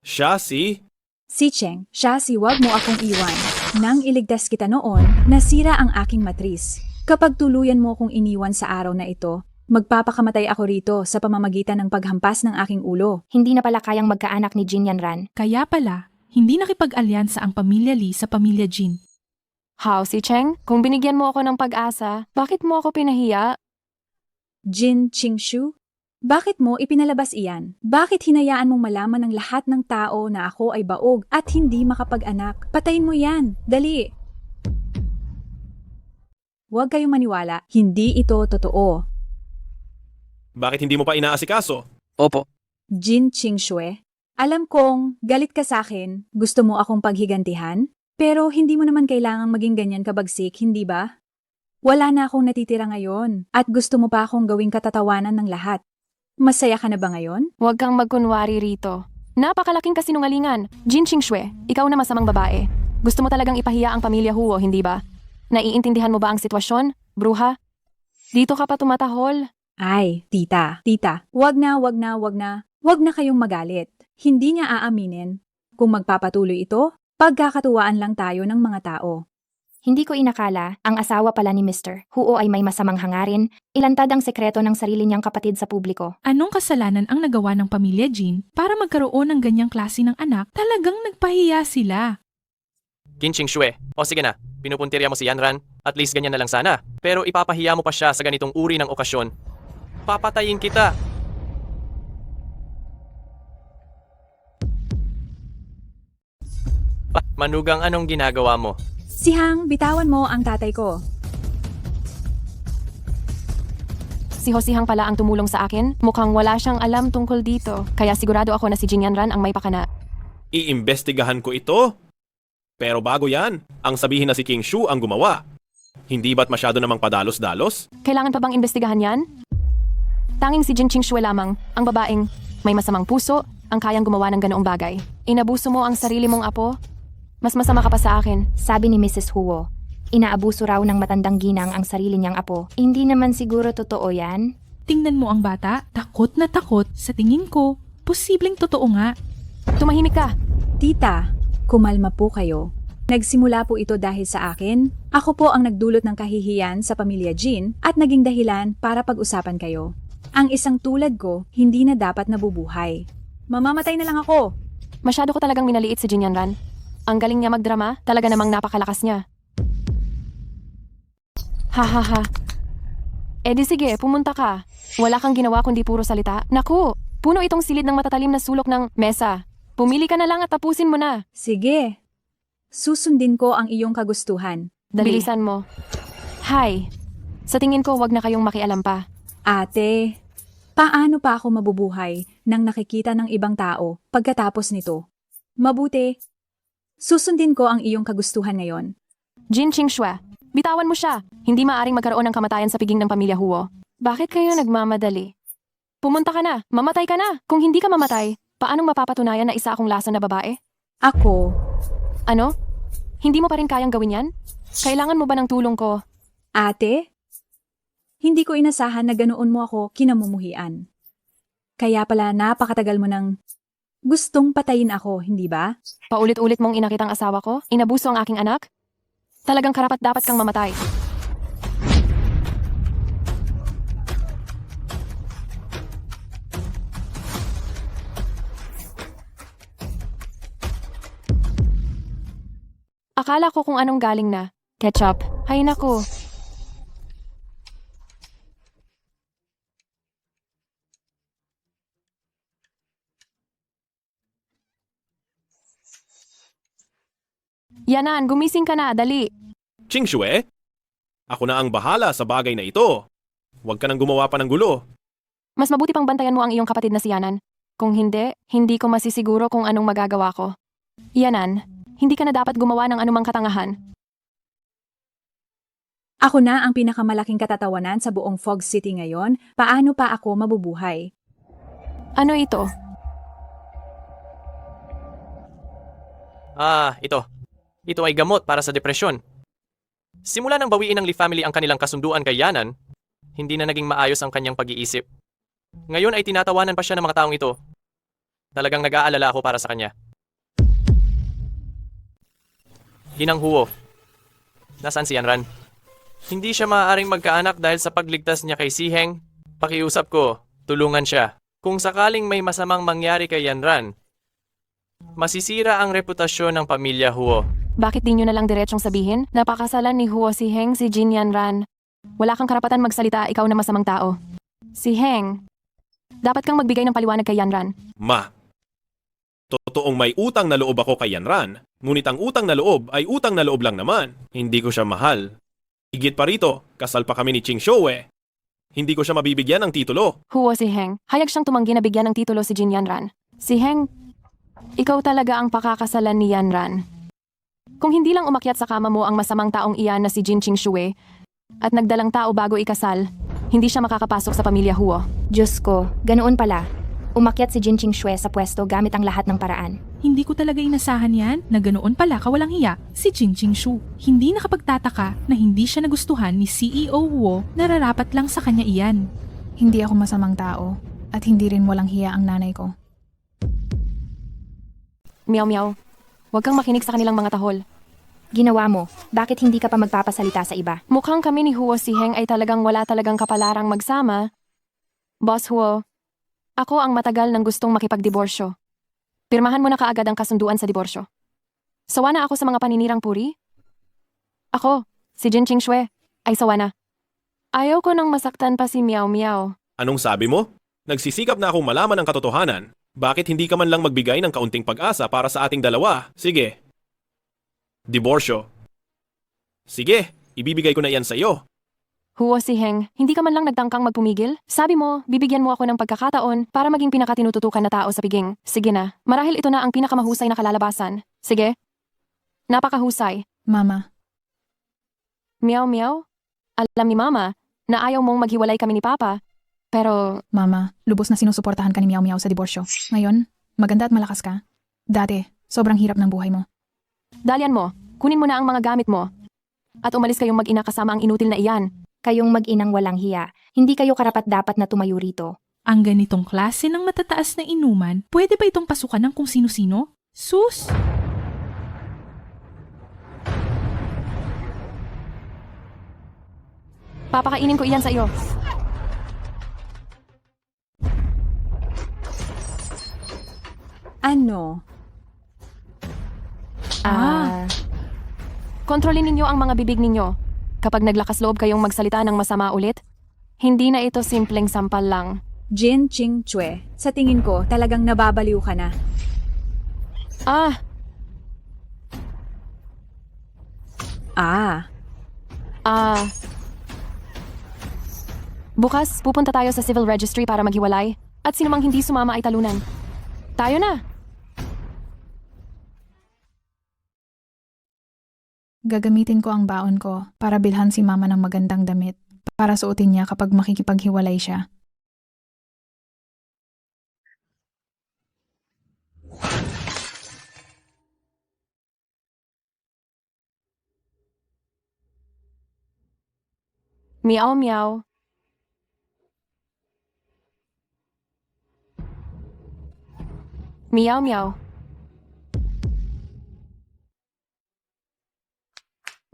Siya si Cheng, siya si wag mo akong iwan. Nang iligtas kita noon, nasira ang aking matris. Kapag tuluyan mo akong iniwan sa araw na ito, magpapakamatay ako rito sa pamamagitan ng paghampas ng aking ulo. Hindi na pala kayang magkaanak ni Jin Yanran. Kaya pala, hindi nakipag-alyansa ang pamilya Lee sa pamilya Jin. How, si Cheng? Kung binigyan mo ako ng pag-asa, bakit mo ako pinahiya? Jin Qingshu, bakit mo ipinalabas iyan? Bakit hinayaan mong malaman ng lahat ng tao na ako ay baog at hindi makapag-anak? Patayin mo yan, dali! Huwag kayong maniwala, hindi ito totoo. bakit hindi mo pa inaasikaso? Opo. Jin Qingshue, alam kong galit ka sa akin, gusto mo akong paghigantihan, pero hindi mo naman kailangang maging ganyan kabagsik, hindi ba? Wala na akong natitira ngayon at gusto mo pa akong gawing katatawanan ng lahat. Masaya ka na ba ngayon? Huwag kang magkunwari rito. Napakalaking kasinungalingan. Jin Qingxue, ikaw na masamang babae. Gusto mo talagang ipahiya ang pamilya Huo, hindi ba? Naiintindihan mo ba ang sitwasyon, bruha? Dito ka pa tumatahol. Ay, tita, wag na kayong magalit. Hindi niya aaminin. Kung magpapatuloy ito, pagkakatuwaan lang tayo ng mga tao. Hindi ko inakala, ang asawa pala ni Mr. Huo ay may masamang hangarin, ilantad ang sekreto ng sarili niyang kapatid sa publiko. Anong kasalanan ang nagawa ng pamilya Jin para magkaroon ng ganyang klase ng anak? Talagang nagpahiya sila. Qin Qingxue, o sige na, pinupuntirya mo si Yanran, at least ganyan na lang sana. Pero ipapahiya mo pa siya sa ganitong uri ng okasyon. Papatayin kita! Manugang, anong ginagawa mo? Si Hang, bitawan mo ang tatay ko. Si Hosihang pala ang tumulong sa akin. Mukhang wala siyang alam tungkol dito. Kaya sigurado ako na si Jin Yanran ang may pakana. Iimbestigahan ko ito. Pero bago yan, ang sabihin na si King Shu ang gumawa. Hindi ba't masyado namang padalos-dalos? Kailangan pa bang imbestigahan yan? Tanging si Jin Qingxue lamang, ang babaeng may masamang puso, ang kayang gumawa ng ganoong bagay. Inabuso mo ang sarili mong apo? Mas masama ka pa sa akin. Sabi ni Mrs. Huo, inaabuso raw ng matandang ginang ang sarili niyang apo. Hindi naman siguro totoo yan. Tingnan mo ang bata, takot na takot. Sa tingin ko, posibleng totoo nga. Tumahimik ka! Tita, kumalma po kayo. Nagsimula po ito dahil sa akin. Ako po ang nagdulot ng kahihiyan sa pamilya Jin at naging dahilan para pag-usapan kayo. Ang isang tulad ko, hindi na dapat nabubuhay. Mamamatay na lang ako. Masyado ko talagang minaliit si Jin Yanran. Ang galing niya magdrama, talaga namang napakalakas niya. Ha ha ha. Eh di sige, pumunta ka. Wala kang ginawa kundi puro salita. Naku, puno itong silid ng matatalim na sulok ng mesa. Pumili ka na lang at tapusin mo na. Sige. Susundin ko ang iyong kagustuhan. Bilisan mo. Hi. Sa tingin ko, wag na kayong makialam pa. Ate, paano pa ako mabubuhay nang nakikita ng ibang tao pagkatapos nito? Mabuti. Susundin ko ang iyong kagustuhan ngayon. Jin Qingxue, bitawan mo siya. Hindi maaring magkaroon ng kamatayan sa piging ng pamilya Huo. Bakit kayo nagmamadali? Pumunta ka na, mamatay ka na. Kung hindi ka mamatay, paanong mapapatunayan na isa akong lason na babae? Ako? Ano? Hindi mo pa rin kayang gawin yan? Kailangan mo ba ng tulong ko? Ate? Hindi ko inasahan na ganoon mo ako kinamumuhian. Kaya pala napakatagal mo nang gustong patayin ako, hindi ba? Paulit-ulit mong inakitang asawa ko? Inabuso ang aking anak? Talagang karapat dapat kang mamatay. Akala ko kung anong galing na. Ketchup. Hay naku. Yanan, gumising ka na, dali. Qingxue, ako na ang bahala sa bagay na ito. Huwag ka nang gumawa pa ng gulo. Mas mabuti pang bantayan mo ang iyong kapatid na si Yanan. Kung hindi, hindi ko masisiguro kung anong magagawa ko. Yanan, hindi ka na dapat gumawa ng anumang katangahan. Ako na ang pinakamalaking katatawanan sa buong Fog City ngayon. Paano pa ako mabubuhay? Ano ito? Ito. Ito ay gamot para sa depresyon. Simula nang bawiin ng Lee family ang kanilang kasunduan kay Yanan, hindi na naging maayos ang kanyang pag-iisip. Ngayon ay tinatawanan pa siya ng mga taong ito. Talagang nag-aalala ako para sa kanya. Ginang Huo. Nasaan si Yanran? Hindi siya maaaring magkaanak dahil sa pagligtas niya kay Siheng. Pakiusap ko, tulungan siya. Kung sakaling may masamang mangyari kay Yanran, masisira ang reputasyon ng pamilya Huo. Bakit di nyo na lang diretsong sabihin? Napakasalan ni Huo si Heng si Jin Yanran. Wala kang karapatan magsalita, ikaw na masamang tao. Si Heng, dapat kang magbigay ng paliwanag kay Yanran. Ma, totoong may utang na loob ako kay Yanran. Ngunit ang utang na loob ay utang na loob lang naman. Hindi ko siya mahal. Higit pa rito, kasal pa kami ni Qingxue. Hindi ko siya mabibigyan ng titulo. Huo si Heng, hayag siyang tumanggi na bigyan ng titulo si Jin Yanran. Si Heng, ikaw talaga ang pakakasalan ni Yanran. Kung hindi lang umakyat sa kama mo ang masamang taong iyan na si Jin Qingxue, at nagdalang tao bago ikasal. Hindi siya makakapasok sa pamilya Huo. Diyos ko, ganoon pala. Umakyat si Jin Qingxue sa pwesto gamit ang lahat ng paraan. Hindi ko talaga inasahan yan na ganoon pala kawalang hiya si Jin Qingshu. Hindi nakapagtataka na hindi siya nagustuhan ni CEO Huo, nararapat lang sa kanya iyan. Hindi ako masamang tao at hindi rin walang hiya ang nanay ko. Meow meow. Huwag kang makinig sa kanilang mga tahol. Ginawa mo, bakit hindi ka pa magpapasalita sa iba? Mukhang kami ni Huo si Heng ay talagang wala talagang kapalarang magsama. Boss Huo, ako ang matagal nang gustong makipagdiborsyo. Pirmahan mo na kaagad ang kasunduan sa diborsyo. Sawa na ako sa mga paninirang puri? Ako, si Jin Qingxue, ay sawa na. Ayaw ko nang masaktan pa si Meow Meow. Anong sabi mo? Nagsisikap na akong malaman ang katotohanan. Bakit hindi ka man lang magbigay ng kaunting pag-asa para sa ating dalawa? Sige. Diborsyo. Sige, ibibigay ko na yan sa iyo. Huo si Heng, hindi ka man lang nagtangkang magpumigil? Sabi mo, bibigyan mo ako ng pagkakataon para maging pinakatinututukan na tao sa piging. Sige na, marahil ito na ang pinakamahusay na kalalabasan. Sige. Napakahusay. Mama, Meow Meow? Alam ni Mama na ayaw mong maghiwalay kami ni Papa. Pero, Mama, lubos na sinusuportahan ka ni Meow Meow sa diborsyo. Ngayon, maganda at malakas ka. Dati, sobrang hirap ng buhay mo. dalian mo, kunin mo na ang mga gamit mo. At umalis kayong mag-ina kasama ang inutil na iyan. Kayong mag-inang walang hiya. Hindi kayo karapat-dapat na tumayo rito. Ang ganitong klase ng matataas na inuman, pwede ba itong pasukan ng kung sino-sino? Sus! Papakainin ko iyan sa iyo. Ano? Kontrolin ninyo ang mga bibig ninyo. Kapag naglakas loob kayong magsalita ng masama ulit, hindi na ito simpleng sampal lang. Jin Qingxue, sa tingin ko talagang nababaliw ka na. Bukas, pupunta tayo sa civil registry para maghiwalay at sinumang hindi sumama ay talunan. Tayo na! Gagamitin ko ang baon ko para bilhan si Mama ng magandang damit para suotin niya kapag makikipaghiwalay siya. Meow meow. Meow meow.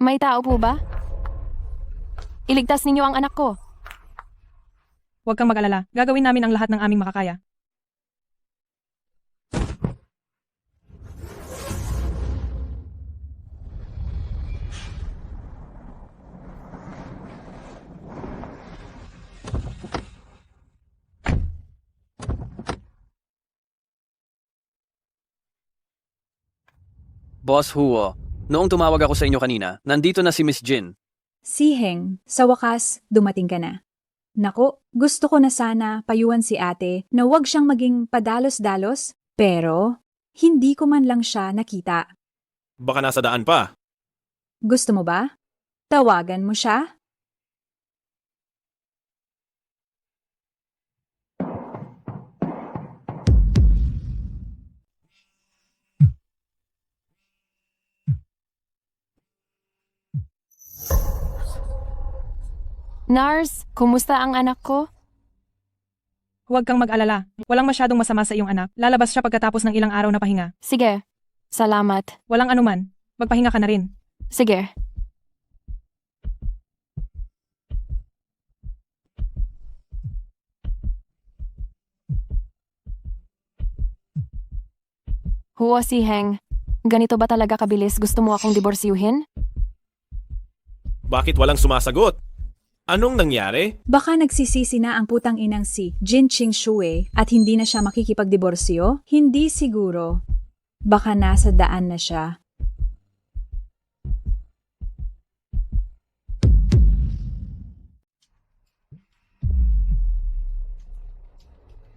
May tao po ba? Iligtas ninyo ang anak ko. Huwag kang mag-alala. Gagawin namin ang lahat ng aming makakaya. Boss Huo, noong tumawag ako sa inyo kanina, nandito na si Miss Jin. Si Heng, sa wakas, dumating ka na. Nako, gusto ko na sana payuhan si ate na huwag siyang maging padalos-dalos, pero hindi ko man lang siya nakita. Baka nasa daan pa. Gusto mo ba? Tawagan mo siya? Nars, kumusta ang anak ko? Huwag kang mag-alala. Walang masyadong masama sa iyong anak. Lalabas siya pagkatapos ng ilang araw na pahinga. Sige, salamat. Walang anuman. Magpahinga ka na rin. Sige. Huo si Heng, ganito ba talaga kabilis gusto mo akong diborsyuhin? Bakit walang sumasagot? Anong nangyari? Baka nagsisisi na ang putang inang si Jin Qingxue at hindi na siya makikipagdiborsyo? Hindi siguro. Baka nasa daan na siya.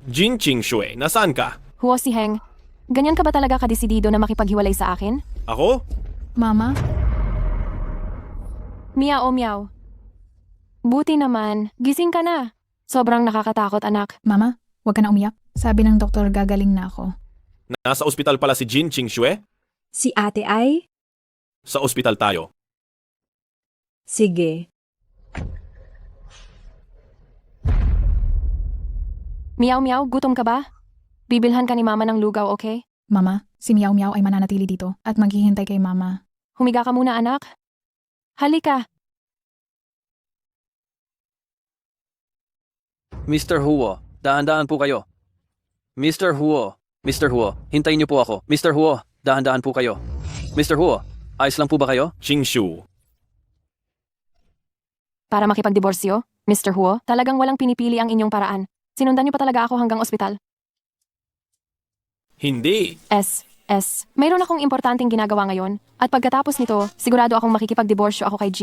Jin Qingxue, nasaan ka? Huo si Heng, ganyan ka ba talaga kadesidido na makipaghiwalay sa akin? Ako? Mama? Meow meow. Buti naman. Gising ka na. Sobrang nakakatakot, anak. Mama, huwag ka na umiyak. Sabi ng doktor gagaling na ako. Nasa ospital pala si Jin Qingxue. Si ate ay? Sa ospital tayo. Sige. Meow meow, gutom ka ba? Bibilhan ka ni mama ng lugaw, okay? Mama, si Meow Meow ay mananatili dito at maghihintay kay mama. Humiga ka muna, anak. Halika. Mr. Huo, dahan-dahan po kayo. Mr. Huo, hintayin niyo po ako. Mr. Huo, dahan-dahan po kayo. Mr. Huo, ayos lang po ba kayo? Qingshu. Para makipagdiborsyo, Mr. Huo, talagang walang pinipili ang inyong paraan. Sinundan niyo pa talaga ako hanggang ospital. Hindi. Mayroon akong importanteng ginagawa ngayon at pagkatapos nito, sigurado akong makikipagdiborsyo ako kay G.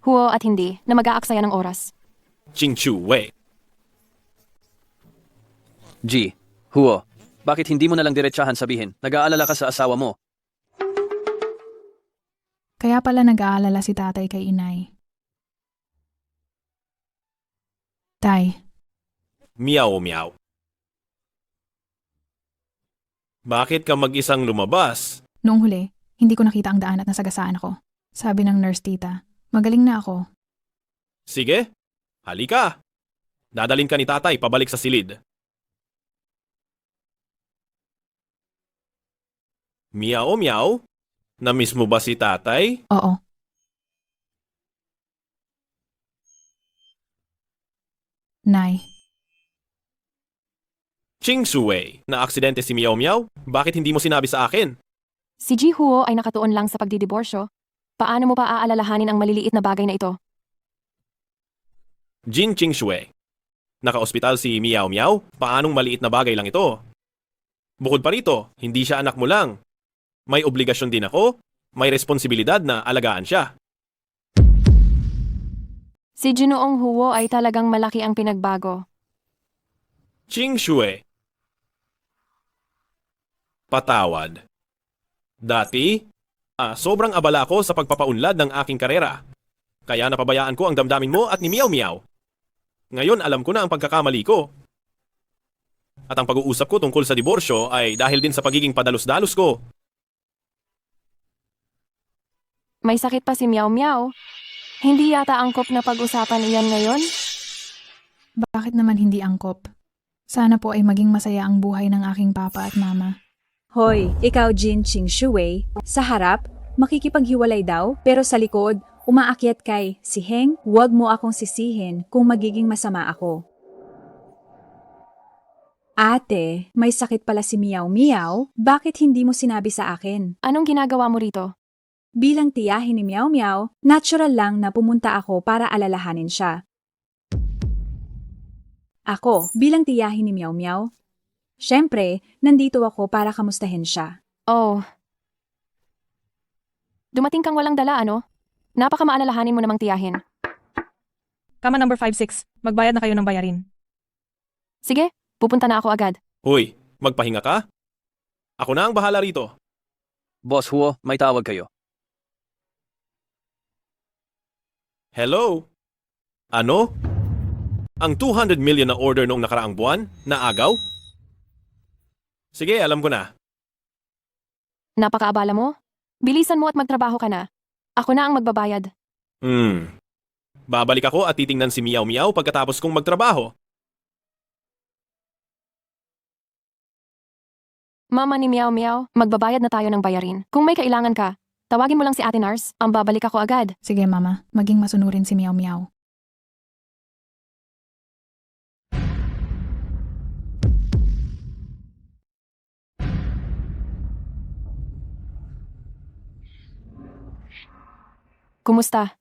Huo at hindi na mag-aaksaya ng oras. Qingxue. G. Huo, bakit hindi mo na lang diretsahan sabihin? Nag-aalala ka sa asawa mo. Kaya pala nag-aalala si tatay kay inay. Tay, Meow meow. Bakit ka mag-isang lumabas? noong huli, hindi ko nakita ang daan at nasagasaan ako. Sabi ng nurse tita, magaling na ako. Sige, halika. Dadalhin ka ni tatay pabalik sa silid. Meow meow. Namiss mo ba si tatay? Oo. Nay, Qingxue, na-aksidente si Meow Meow? Bakit hindi mo sinabi sa akin? Si Ji Huo ay nakatuon lang sa pagdidiborsyo. Paano mo pa aalalahanin ang maliliit na bagay na ito? Jin Qingxue. Naka-ospital si Meow Meow? Paanong maliit na bagay lang ito? Bukod pa rito, hindi siya anak mo lang. May obligasyon din ako, may responsibilidad na alagaan siya. Si Ginoong Huo ay talagang malaki ang pinagbago. Qingxue. Patawad. Dati, sobrang abala ako sa pagpapaunlad ng aking karera. Kaya napabayaan ko ang damdamin mo at ni Meow Meow. Ngayon alam ko na ang pagkakamali ko. At ang pag-uusap ko tungkol sa diborsyo ay dahil din sa pagiging padalos-dalos ko. May sakit pa si Meow Meow. Hindi yata angkop na pag-usapan iyan ngayon? bakit naman hindi angkop? Sana po ay maging masaya ang buhay ng aking papa at mama. Hoy, ikaw Jin Qingxue, sa harap, makikipaghiwalay daw, pero sa likod, umaakyat kay si Heng, huwag mo akong sisihin kung magiging masama ako. Ate, may sakit pala si Meow Meow, bakit hindi mo sinabi sa akin? Anong ginagawa mo rito? Bilang tiyahin ni Meow Meow, natural lang na pumunta ako para alalahanin siya. Ako, bilang tiyahin ni Meow Meow, syempre, nandito ako para kamustahin siya. Oh. Dumating kang walang dala, ano? Napakamaalalahanin mo namang tiyahin. Kama number 56, magbayad na kayo ng bayarin. Sige, pupunta na ako agad. Hoy, magpahinga ka? Ako na ang bahala rito. Boss Huo, may tawag kayo. Hello? Ano? Ang 200 million na order noong nakaraang buwan? Naagaw? Sige, alam ko na. Napakaabala mo? Bilisan mo at magtrabaho ka na. Ako na ang magbabayad. Babalik ako at titingnan si Meow Meow pagkatapos kong magtrabaho. Mama ni Meow Meow, magbabayad na tayo ng bayarin. Kung may kailangan ka, tawagin mo lang si Ate Nars, ang babalik ako agad. Sige mama, maging masunurin si Meow Meow. Kumusta?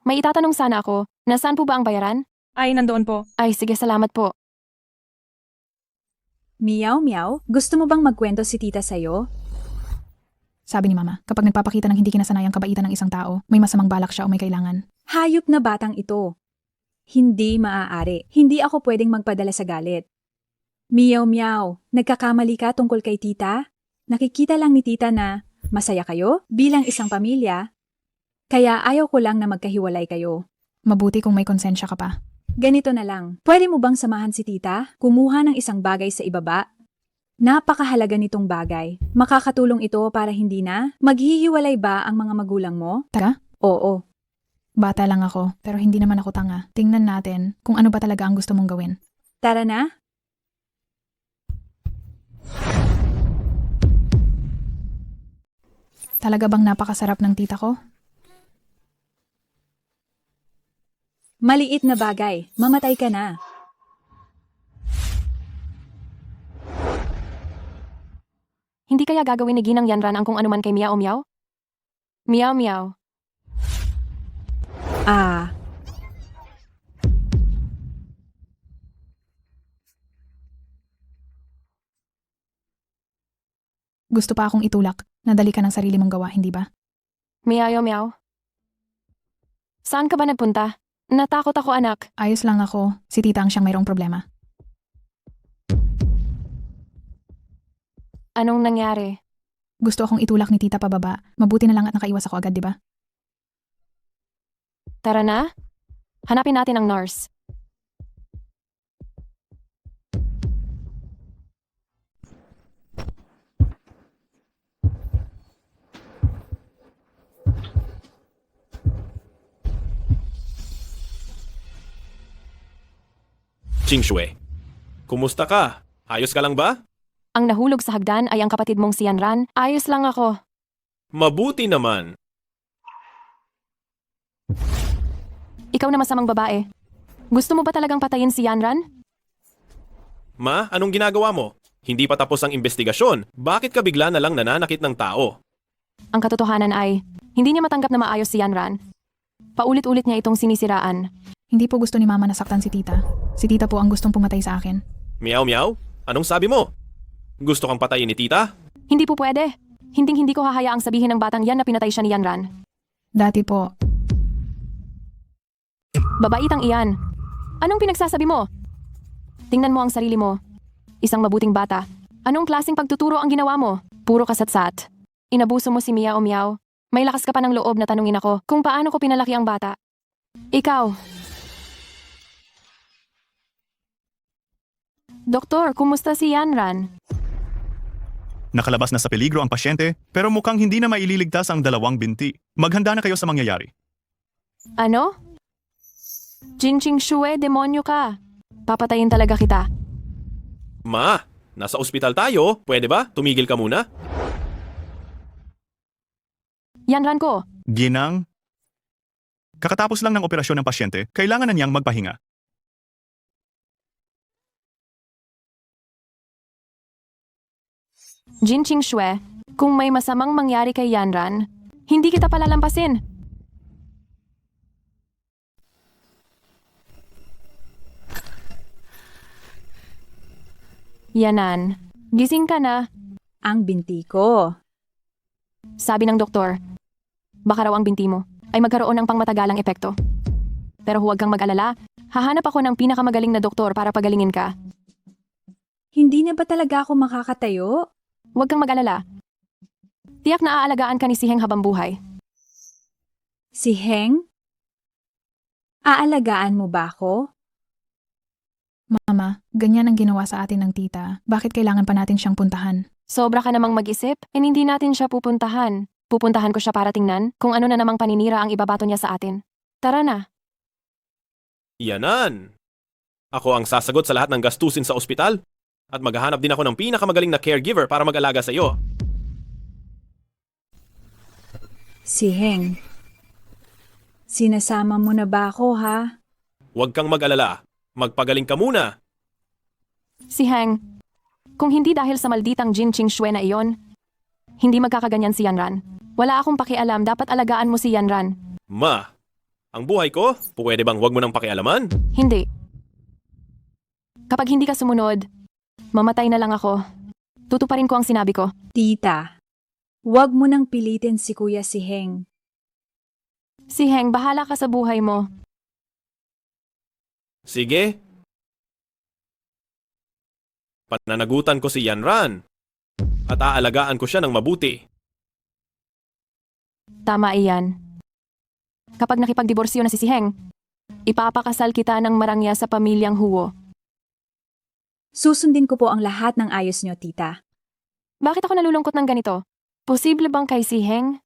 May itatanong sana ako, nasaan po ba ang bayaran? Ay, nandoon po. Ay, sige, salamat po. Meow Meow, gusto mo bang magkwento si tita sa'yo? Sabi ni mama, kapag nagpapakita ng hindi kinasanayang kabaitan ng isang tao, may masamang balak siya o may kailangan. Hayop na batang ito. Hindi maaari. Hindi ako pwedeng magpadala sa galit. Meow Meow, nagkakamali ka tungkol kay tita? Nakikita lang ni tita na masaya kayo bilang isang pamilya. Kaya ayaw ko lang na magkahiwalay kayo. Mabuti kung may konsensya ka pa. Ganito na lang. Pwede mo bang samahan si tita? Kumuha ng isang bagay sa ibaba? Napakahalaga nitong bagay. Makakatulong ito para hindi na? Maghihiwalay ba ang mga magulang mo? Taga? Oo. Bata lang ako, pero hindi naman ako tanga. Tingnan natin kung ano ba talaga ang gusto mong gawin. Tara na. Talaga bang napakasarap ng tita ko? Maliit na bagay. Mamatay ka na. Hindi kaya gagawin ni Ginang Yanran ang kung anuman kay Meow Meow? Meow Meow. Ah. Gusto pa akong itulak. Nadali ka ng sarili mong gawa, hindi ba? Meow Meow. Saan ka ba nagpunta? Natakot ako, anak. Ayos lang ako. Si tita ang siyang mayroong problema. Anong nangyari? Gusto akong itulak ni tita pababa. Mabuti na lang at nakaiwas ako agad, di ba? Tara na. Hanapin natin ang nurse. Qingxue, kumusta ka? Ayos ka lang ba? Ang nahulog sa hagdan ay ang kapatid mong si Yanran. Ayos lang ako. Mabuti naman. Ikaw na masamang babae. Gusto mo ba talagang patayin si Yanran? Ma, anong ginagawa mo? Hindi pa tapos ang investigasyon. Bakit ka bigla na lang nananakit ng tao? Ang katotohanan ay, hindi niya matanggap na maayos si Yanran. Paulit-ulit niya itong sinisiraan. Hindi po gusto ni mama nasaktan si tita. Si tita po ang gustong pumatay sa akin. Meow Meow, anong sabi mo? Gusto kang patayin ni tita? Hindi po pwede. Hindi ko hahayaang sabihin ng batang yan na pinatay siya ni Yanran. Dati po. Babaitang iyan. Anong pinagsasabi mo? Tingnan mo ang sarili mo. Isang mabuting bata. Anong klaseng pagtuturo ang ginawa mo? Puro kasatsat. Inabuso mo si Meow Meow. May lakas ka pa ng loob na tanungin ako kung paano ko pinalaki ang bata. Ikaw. Doktor, kumusta si Yanran? Nakalabas na sa peligro ang pasyente, pero mukhang hindi na maililigtas ang 2 binti. Maghanda na kayo sa mangyayari. Ano? Jinching Shue, demonyo ka. Papatayin talaga kita. Ma, nasa ospital tayo. Pwede ba? Tumigil ka muna. Yanran ko. Ginang, kakatapos lang ng operasyon ng pasyente, kailangan na niyang magpahinga. Jinching Shue, kung may masamang mangyari kay Yanran, hindi kita palalampasin. Yanan, gising ka na. Ang binti ko. Sabi ng doktor, baka raw ang binti mo ay magkaroon ng pangmatagalang epekto. Pero huwag kang mag-alala, hahanap ako ng pinakamagaling na doktor para pagalingin ka. Hindi na ba talaga ako makakatayo? Huwag kang mag-alala. Tiyak na aalagaan ka ni si Heng habang buhay. Si Heng? Aalagaan mo ba ako? Mama, ganyan ang ginawa sa atin ng tita. Bakit kailangan pa natin siyang puntahan? Sobra ka namang mag-isip, hindi natin siya pupuntahan. Pupuntahan ko siya para tingnan kung ano na namang paninira ang ibabato niya sa atin. Tara na. Yanan. Ako ang sasagot sa lahat ng gastusin sa ospital. At maghahanap din ako ng pinakamagaling na caregiver para mag-alaga sa iyo. Si Heng. Sinasama mo na ba ako, ha? Huwag kang mag-alala. Magpagaling ka muna. Si Heng, kung hindi dahil sa malditang Jinching Shue na iyon, hindi magkakaganyan si Yanran. Wala akong pakialam, dapat alagaan mo si Yanran. Ma, ang buhay ko, pwede bang huwag mo nang pakialaman? Hindi. Kapag hindi ka sumunod, mamatay na lang ako. Tutuparin ko ang sinabi ko. Tita, huwag mo nang pilitin si Kuya si Heng. Si Heng, bahala ka sa buhay mo. Sige. Pananagutan ko si Yanran. At aalagaan ko siya ng mabuti. Tama iyan. Kapag nakipagdiborsyo na si Heng, Ipapakasal kita ng marangya sa pamilyang Huo. Susundin ko po ang lahat ng ayos nyo, tita. Bakit ako nalulungkot ng ganito? Posible bang kay si Heng?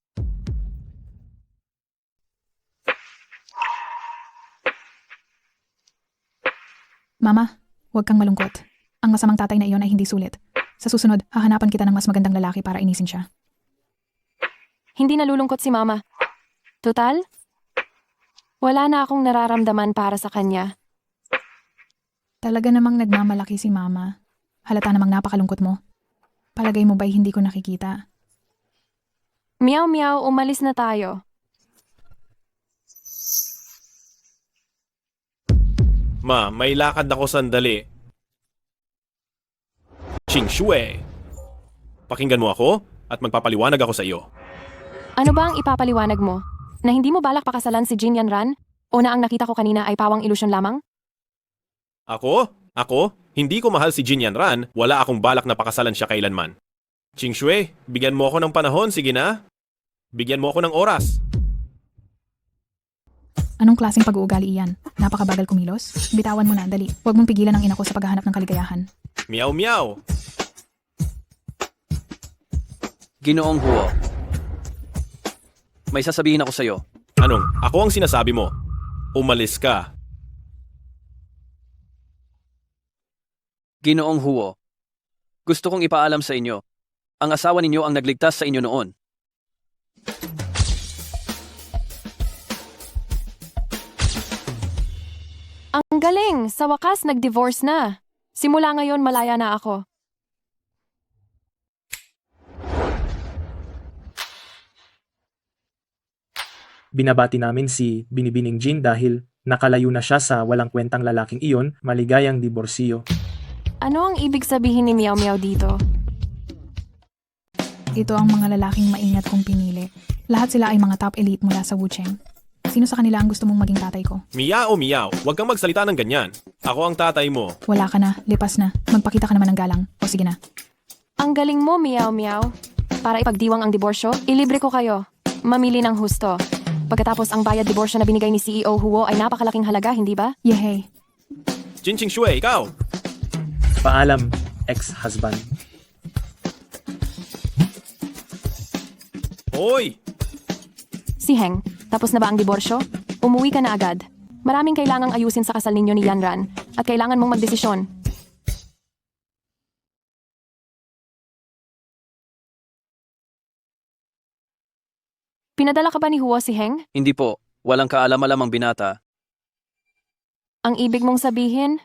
Mama, huwag kang malungkot. Ang masamang tatay na iyon ay hindi sulit. Sa susunod, hahanapan kita ng mas magandang lalaki para inisin siya. Hindi nalulungkot si Mama. Total, wala na akong nararamdaman para sa kanya. Talaga namang nagmamalaki si Mama. Halata namang napakalungkot mo. Palagay mo ba'y hindi ko nakikita? Meow meow, umalis na tayo. Ma, may lakad ako sandali. Ching Shui. Pakinggan mo ako at magpapaliwanag ako sa iyo. Ano ba ang ipapaliwanag mo? Na hindi mo balak pakasalan si Jin Yanran? O na ang nakita ko kanina ay pawang ilusyon lamang? Ako? Hindi ko mahal si Jin Yanran. Wala akong balak na pakasalan siya kailanman. Ching Shui, bigyan mo ako ng panahon, sige na. Bigyan mo ako ng oras. Anong klaseng pag-uugali iyan? Napakabagal kumilos? Bitawan mo na, dali. Huwag mong pigilan ang ina ko sa paghahanap ng kaligayahan. Meow meow. Ginoong Huo. May sasabihin ako sa'yo. Anong? Ako ang sinasabi mo. Umalis ka. Ginoong Huo. Gusto kong ipaalam sa inyo. Ang asawa ninyo ang nagligtas sa inyo noon. Ang galing! Sa wakas, nag-divorce na. Simula ngayon, malaya na ako. Binabati namin si Binibining Jin dahil nakalayo na siya sa walang kwentang lalaking iyon, maligayang diborsyo. Ano ang ibig sabihin ni Meow Meow dito? Ito ang mga lalaking maingat kong pinili. Lahat sila ay mga top elite mula sa Wucheng. Sino sa kanila ang gusto mong maging tatay ko? Miao miao, huwag kang magsalita ng ganyan. Ako ang tatay mo. Wala ka na, lipas na. Magpakita ka naman ng galang. O sige na. Ang galing mo, Meow Meow. Para ipagdiwang ang diborsyo, ilibre ko kayo. Mamili ng husto. Pagkatapos ang bayad diborsyo na binigay ni CEO Huo ay napakalaking halaga, hindi ba? Yehey. Jin Ching Shui, ikaw. Paalam, ex-husband. Hoy! Si Heng, tapos na ba ang diborsyo? Umuwi ka na agad. Maraming kailangang ayusin sa kasal ninyo ni Yanran at kailangan mong magdesisyon. Pinadala ka ba ni Huo si Heng? Hindi po. Walang kaalam-alam ang binata. Ang ibig mong sabihin?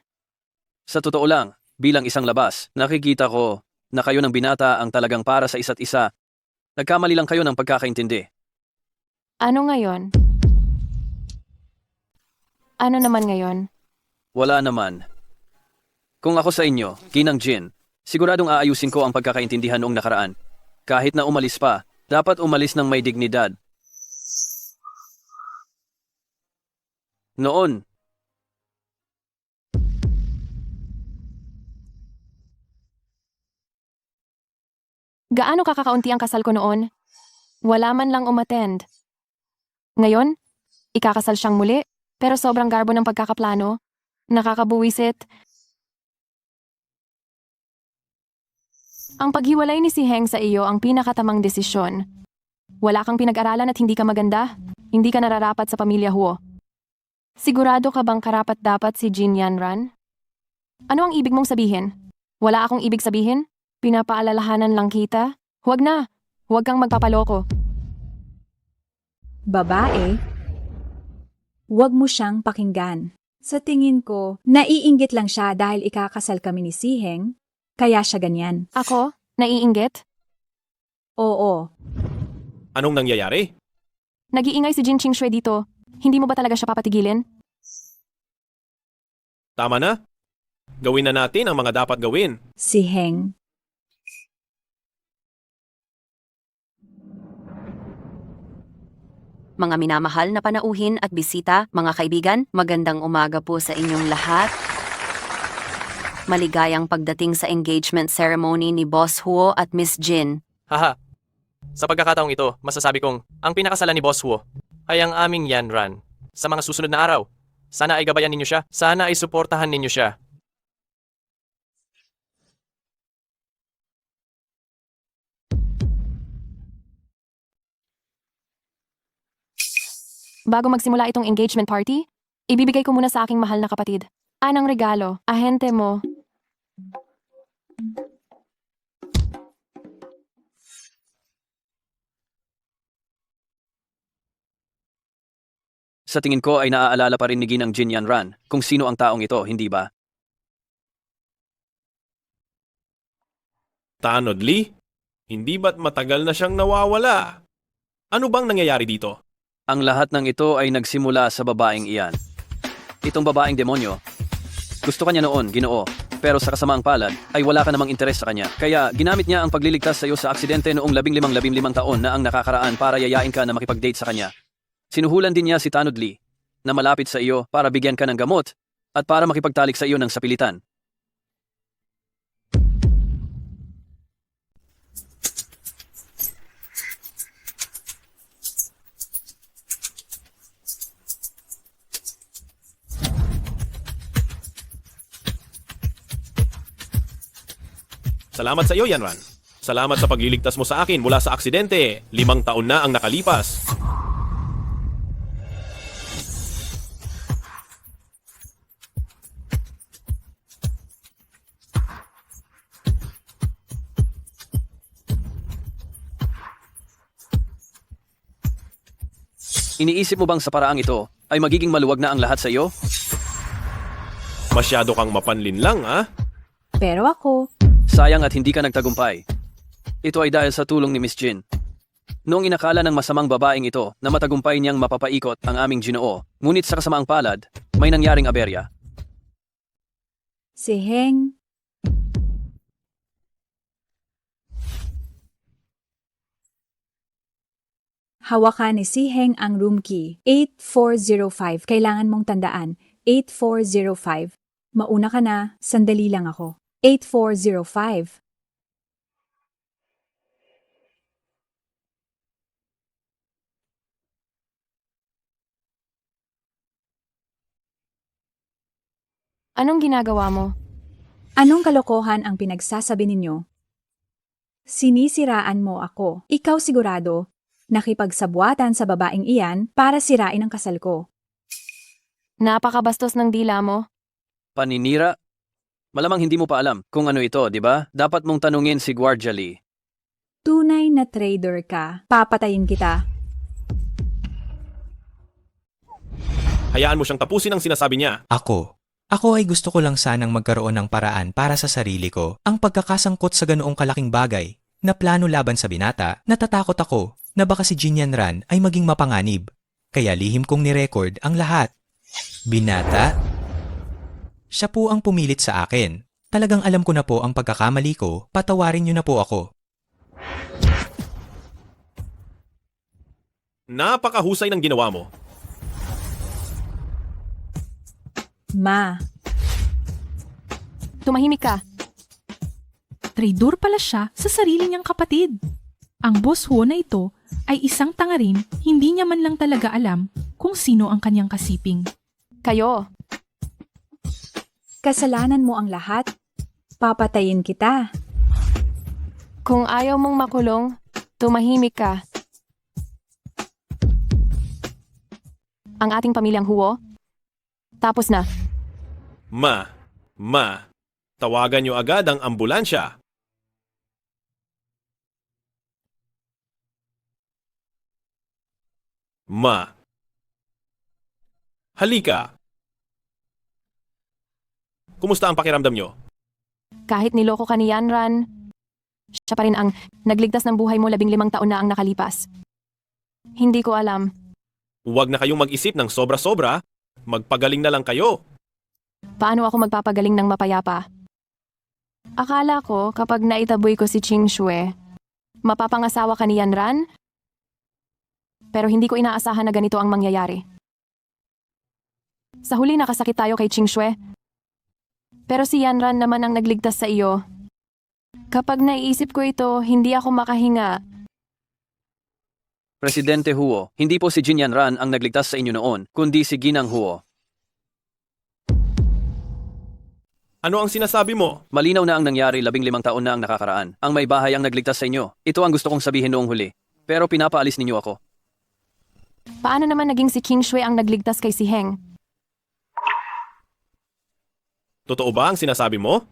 Sa totoo lang, bilang isang labas, nakikita ko na kayo ng binata ang talagang para sa isa't isa. Nagkamali lang kayo ng pagkakaintindi. Ano ngayon? Ano naman ngayon? Wala naman. Kung ako sa inyo, Ginang Jin, siguradong aayusin ko ang pagkakaintindihan noong nakaraan. Kahit na umalis pa, dapat umalis ng may dignidad. Noon, Gaano kakakaunti ang kasal ko noon? Wala man lang umattend. Ngayon, ikakasal siyang muli, pero sobrang garbo ng pagkakaplano. Nakakabuwisit. Ang paghiwalay ni si Heng sa iyo ang pinakatamang desisyon. Wala kang pinag-aralan at hindi ka maganda. Hindi ka nararapat sa pamilya Huo. Sigurado ka bang karapat-dapat si Jin Yanran? Ano ang ibig mong sabihin? Wala akong ibig sabihin? Pinapaalalahanan lang kita? Huwag na. Huwag kang magpapaloko. Babae, huwag mo siyang pakinggan. Sa tingin ko, naiinggit lang siya dahil ikakasal kami ni Siheng, kaya siya ganyan. Ako? Naiinggit? Oo. Anong nangyayari? Nag-iingay si Jin Qingshui dito. Hindi mo ba talaga siya papatigilin? Tama na. Gawin na natin ang mga dapat gawin. Siheng. Mga minamahal na panauhin at bisita, mga kaibigan, magandang umaga po sa inyong lahat. Maligayang pagdating sa engagement ceremony ni Boss Huo at Miss Jin. Haha. Sa pagkakataong ito, masasabi kong ang pinakasalan ni Boss Huo ay ang aming Yanran sa mga susunod na araw. Sana ay gabayan ninyo siya. Sana ay suportahan ninyo siya. Bago magsimula itong engagement party, ibibigay ko muna sa aking mahal na kapatid. Anong regalo? Ahente mo. Sa tingin ko ay naaalala pa rin ni Ginang Jin Yanran kung sino ang taong ito, hindi ba? Tanod Lee, hindi ba't matagal na siyang nawawala? Ano bang nangyayari dito? Ang lahat ng ito ay nagsimula sa babaeng iyan. Itong babaeng demonyo. Gusto kanya noon, Ginoo, pero sa kasamaang palad ay wala ka namang interes sa kanya. Kaya ginamit niya ang pagliligtas sa iyo sa aksidente noong 15 taon na ang nakakaraan para yayain ka na makipag-date sa kanya. Sinuhulan din niya si Tanod Lee na malapit sa iyo para bigyan ka ng gamot at para makipagtalik sa iyo ng sapilitan. Salamat sa iyo, Yanran. Salamat sa pagliligtas mo sa akin mula sa aksidente. 5 taon na ang nakalipas. Iniisip mo bang sa paraang ito ay magiging maluwag na ang lahat sa iyo? Masyado kang mapanlinlang, ha? Pero ako, Sayang at hindi ka nagtagumpay. Ito ay dahil sa tulong ni Miss Jin. Noong inakala ng masamang babaeng ito na matagumpay niyang mapapaikot ang aming Ginoo, ngunit sa kasamaang palad, may nangyaring aberya. si Heng. Hawakan ni si Heng ang room key. 8405. Kailangan mong tandaan. 8405. Mauna ka na, sandali lang ako. 8405. Anong ginagawa mo? Anong kalokohan ang pinagsasabi ninyo? Sinisiraan mo ako. Ikaw sigurado, nakipagsabuatan sa babaeng iyan para sirain ang kasal ko. Napakabastos ng dila mo. Paninira? Malamang hindi mo pa alam kung ano ito, di ba? Dapat mong tanungin si Guardia Lee. Tunay na traitor ka. Papatayin kita. Hayaan mo siyang tapusin ang sinasabi niya. Ako ay gusto ko lang sanang magkaroon ng paraan para sa sarili ko. Ang pagkakasangkot sa ganoong kalaking bagay na plano laban sa binata, natatakot ako na baka si Jin Yanran ay maging mapanganib. Kaya lihim kong nirecord ang lahat. Binata? Siya po ang pumilit sa akin. Talagang alam ko na po ang pagkakamali ko, patawarin niyo na po ako. Napakahusay ng ginawa mo. Ma. Tumahimik ka. Traidor pala siya sa sarili niyang kapatid. Ang boss Huo na ito ay isang tanga rin, hindi niya man lang talaga alam kung sino ang kanyang kasiping. Kayo. Kasalanan mo ang lahat. Papatayin kita. Kung ayaw mong makulong, tumahimik ka. Ang ating pamilyang Huo, tapos na. Ma, tawagan niyo agad ang ambulansya. Ma. Halika. Kumusta ang pakiramdam niyo? Kahit niloko ka ni Yanran, siya pa rin ang nagligtas ng buhay mo 15 taon na ang nakalipas. Hindi ko alam. Huwag na kayong mag-isip ng sobra-sobra. Magpagaling na lang kayo. Paano ako magpapagaling ng mapayapa? Akala ko kapag naitaboy ko si Ching Shue, mapapangasawa ka ni Yanran? Pero hindi ko inaasahan na ganito ang mangyayari. Sa huli nakasakit tayo kay Ching Shue. Pero si Yanran naman ang nagligtas sa iyo. Kapag naiisip ko ito, hindi ako makahinga. Presidente Huo, hindi po si Jin Yanran ang nagligtas sa inyo noon, kundi si Ginang Huo. Ano ang sinasabi mo? Malinaw na ang nangyari 15 taon na ang nakakaraan. Ang may bahay ang nagligtas sa inyo. Ito ang gusto kong sabihin noong huli. Pero pinapaalis ninyo ako. Paano naman naging si King Shui ang nagligtas kay si Heng? Totoo ba ang sinasabi mo?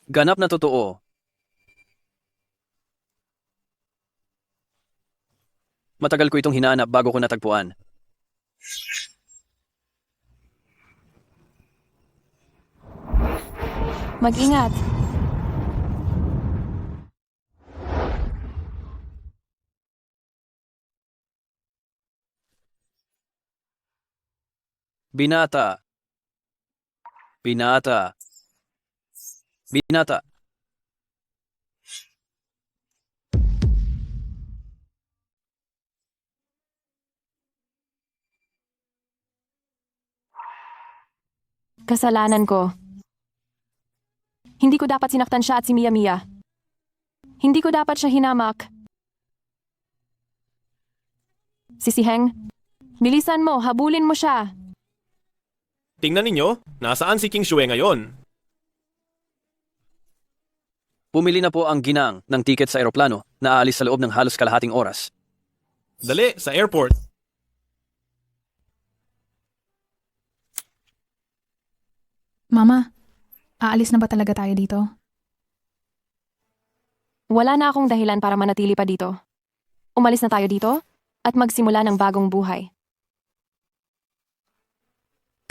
Ganap na totoo. Matagal ko itong hinanap bago ko natagpuan. Mag-ingat. Binata. Binata. Binata. Kasalanan ko. Hindi ko dapat sinaktan siya at si Mia Mia. Hindi ko dapat siya hinamak. Si Heng, bilisan mo, habulin mo siya. Tingnan ninyo, nasaan si King Shui ngayon? Pumili na po ang ginang ng tiket sa eroplano na aalis sa loob ng halos kalahating oras. Dali, sa airport. Mama, aalis na ba talaga tayo dito? Wala na akong dahilan para manatili pa dito. Umalis na tayo dito at magsimula ng bagong buhay.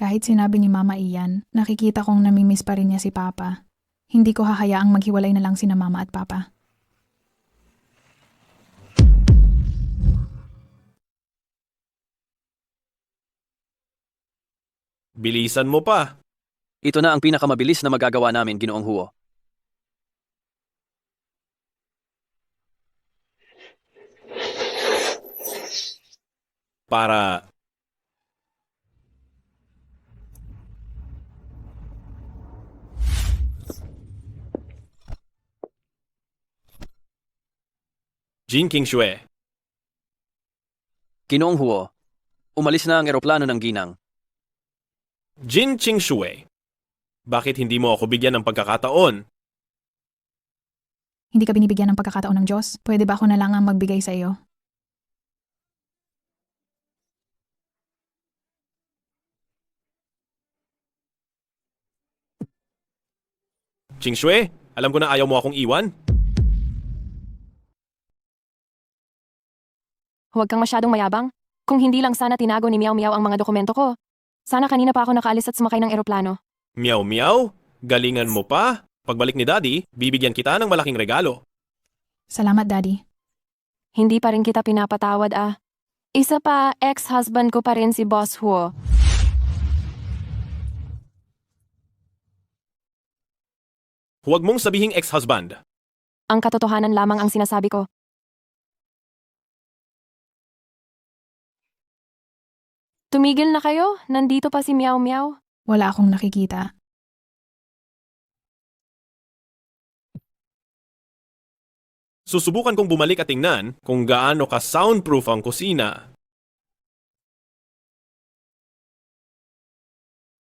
Kahit sinabi ni Mama iyan, nakikita kong namimiss pa rin niya si Papa. Hindi ko hahayaang maghiwalay na lang sina Mama at Papa. Bilisan mo pa. Ito na ang pinakamabilis na magagawa namin, Ginoong Huo. Para... Jin King Shui. Ginoong Huo, umalis na ang eroplano ng ginang. Jin King Shui. Bakit hindi mo ako bigyan ng pagkakataon? Hindi ka binibigyan ng pagkakataon ng Diyos? Pwede ba ako na lang ang magbigay sa iyo? King Shui, alam ko na ayaw mo akong iwan. Huwag kang masyadong mayabang. Kung hindi lang sana tinago ni Miao Miao ang mga dokumento ko. Sana kanina pa ako nakaalis at sumakay ng eroplano. Meow meow, galingan mo pa. Pagbalik ni Daddy, bibigyan kita ng malaking regalo. Salamat, Daddy. Hindi pa rin kita pinapatawad ah. Isa pa, ex-husband ko pa rin si Boss Huo. Huwag mong sabihing ex-husband. Ang katotohanan lamang ang sinasabi ko. Tumigil na kayo, nandito pa si Meow Meow. Wala akong nakikita. Susubukan kong bumalik at tingnan kung gaano ka soundproof ang kusina.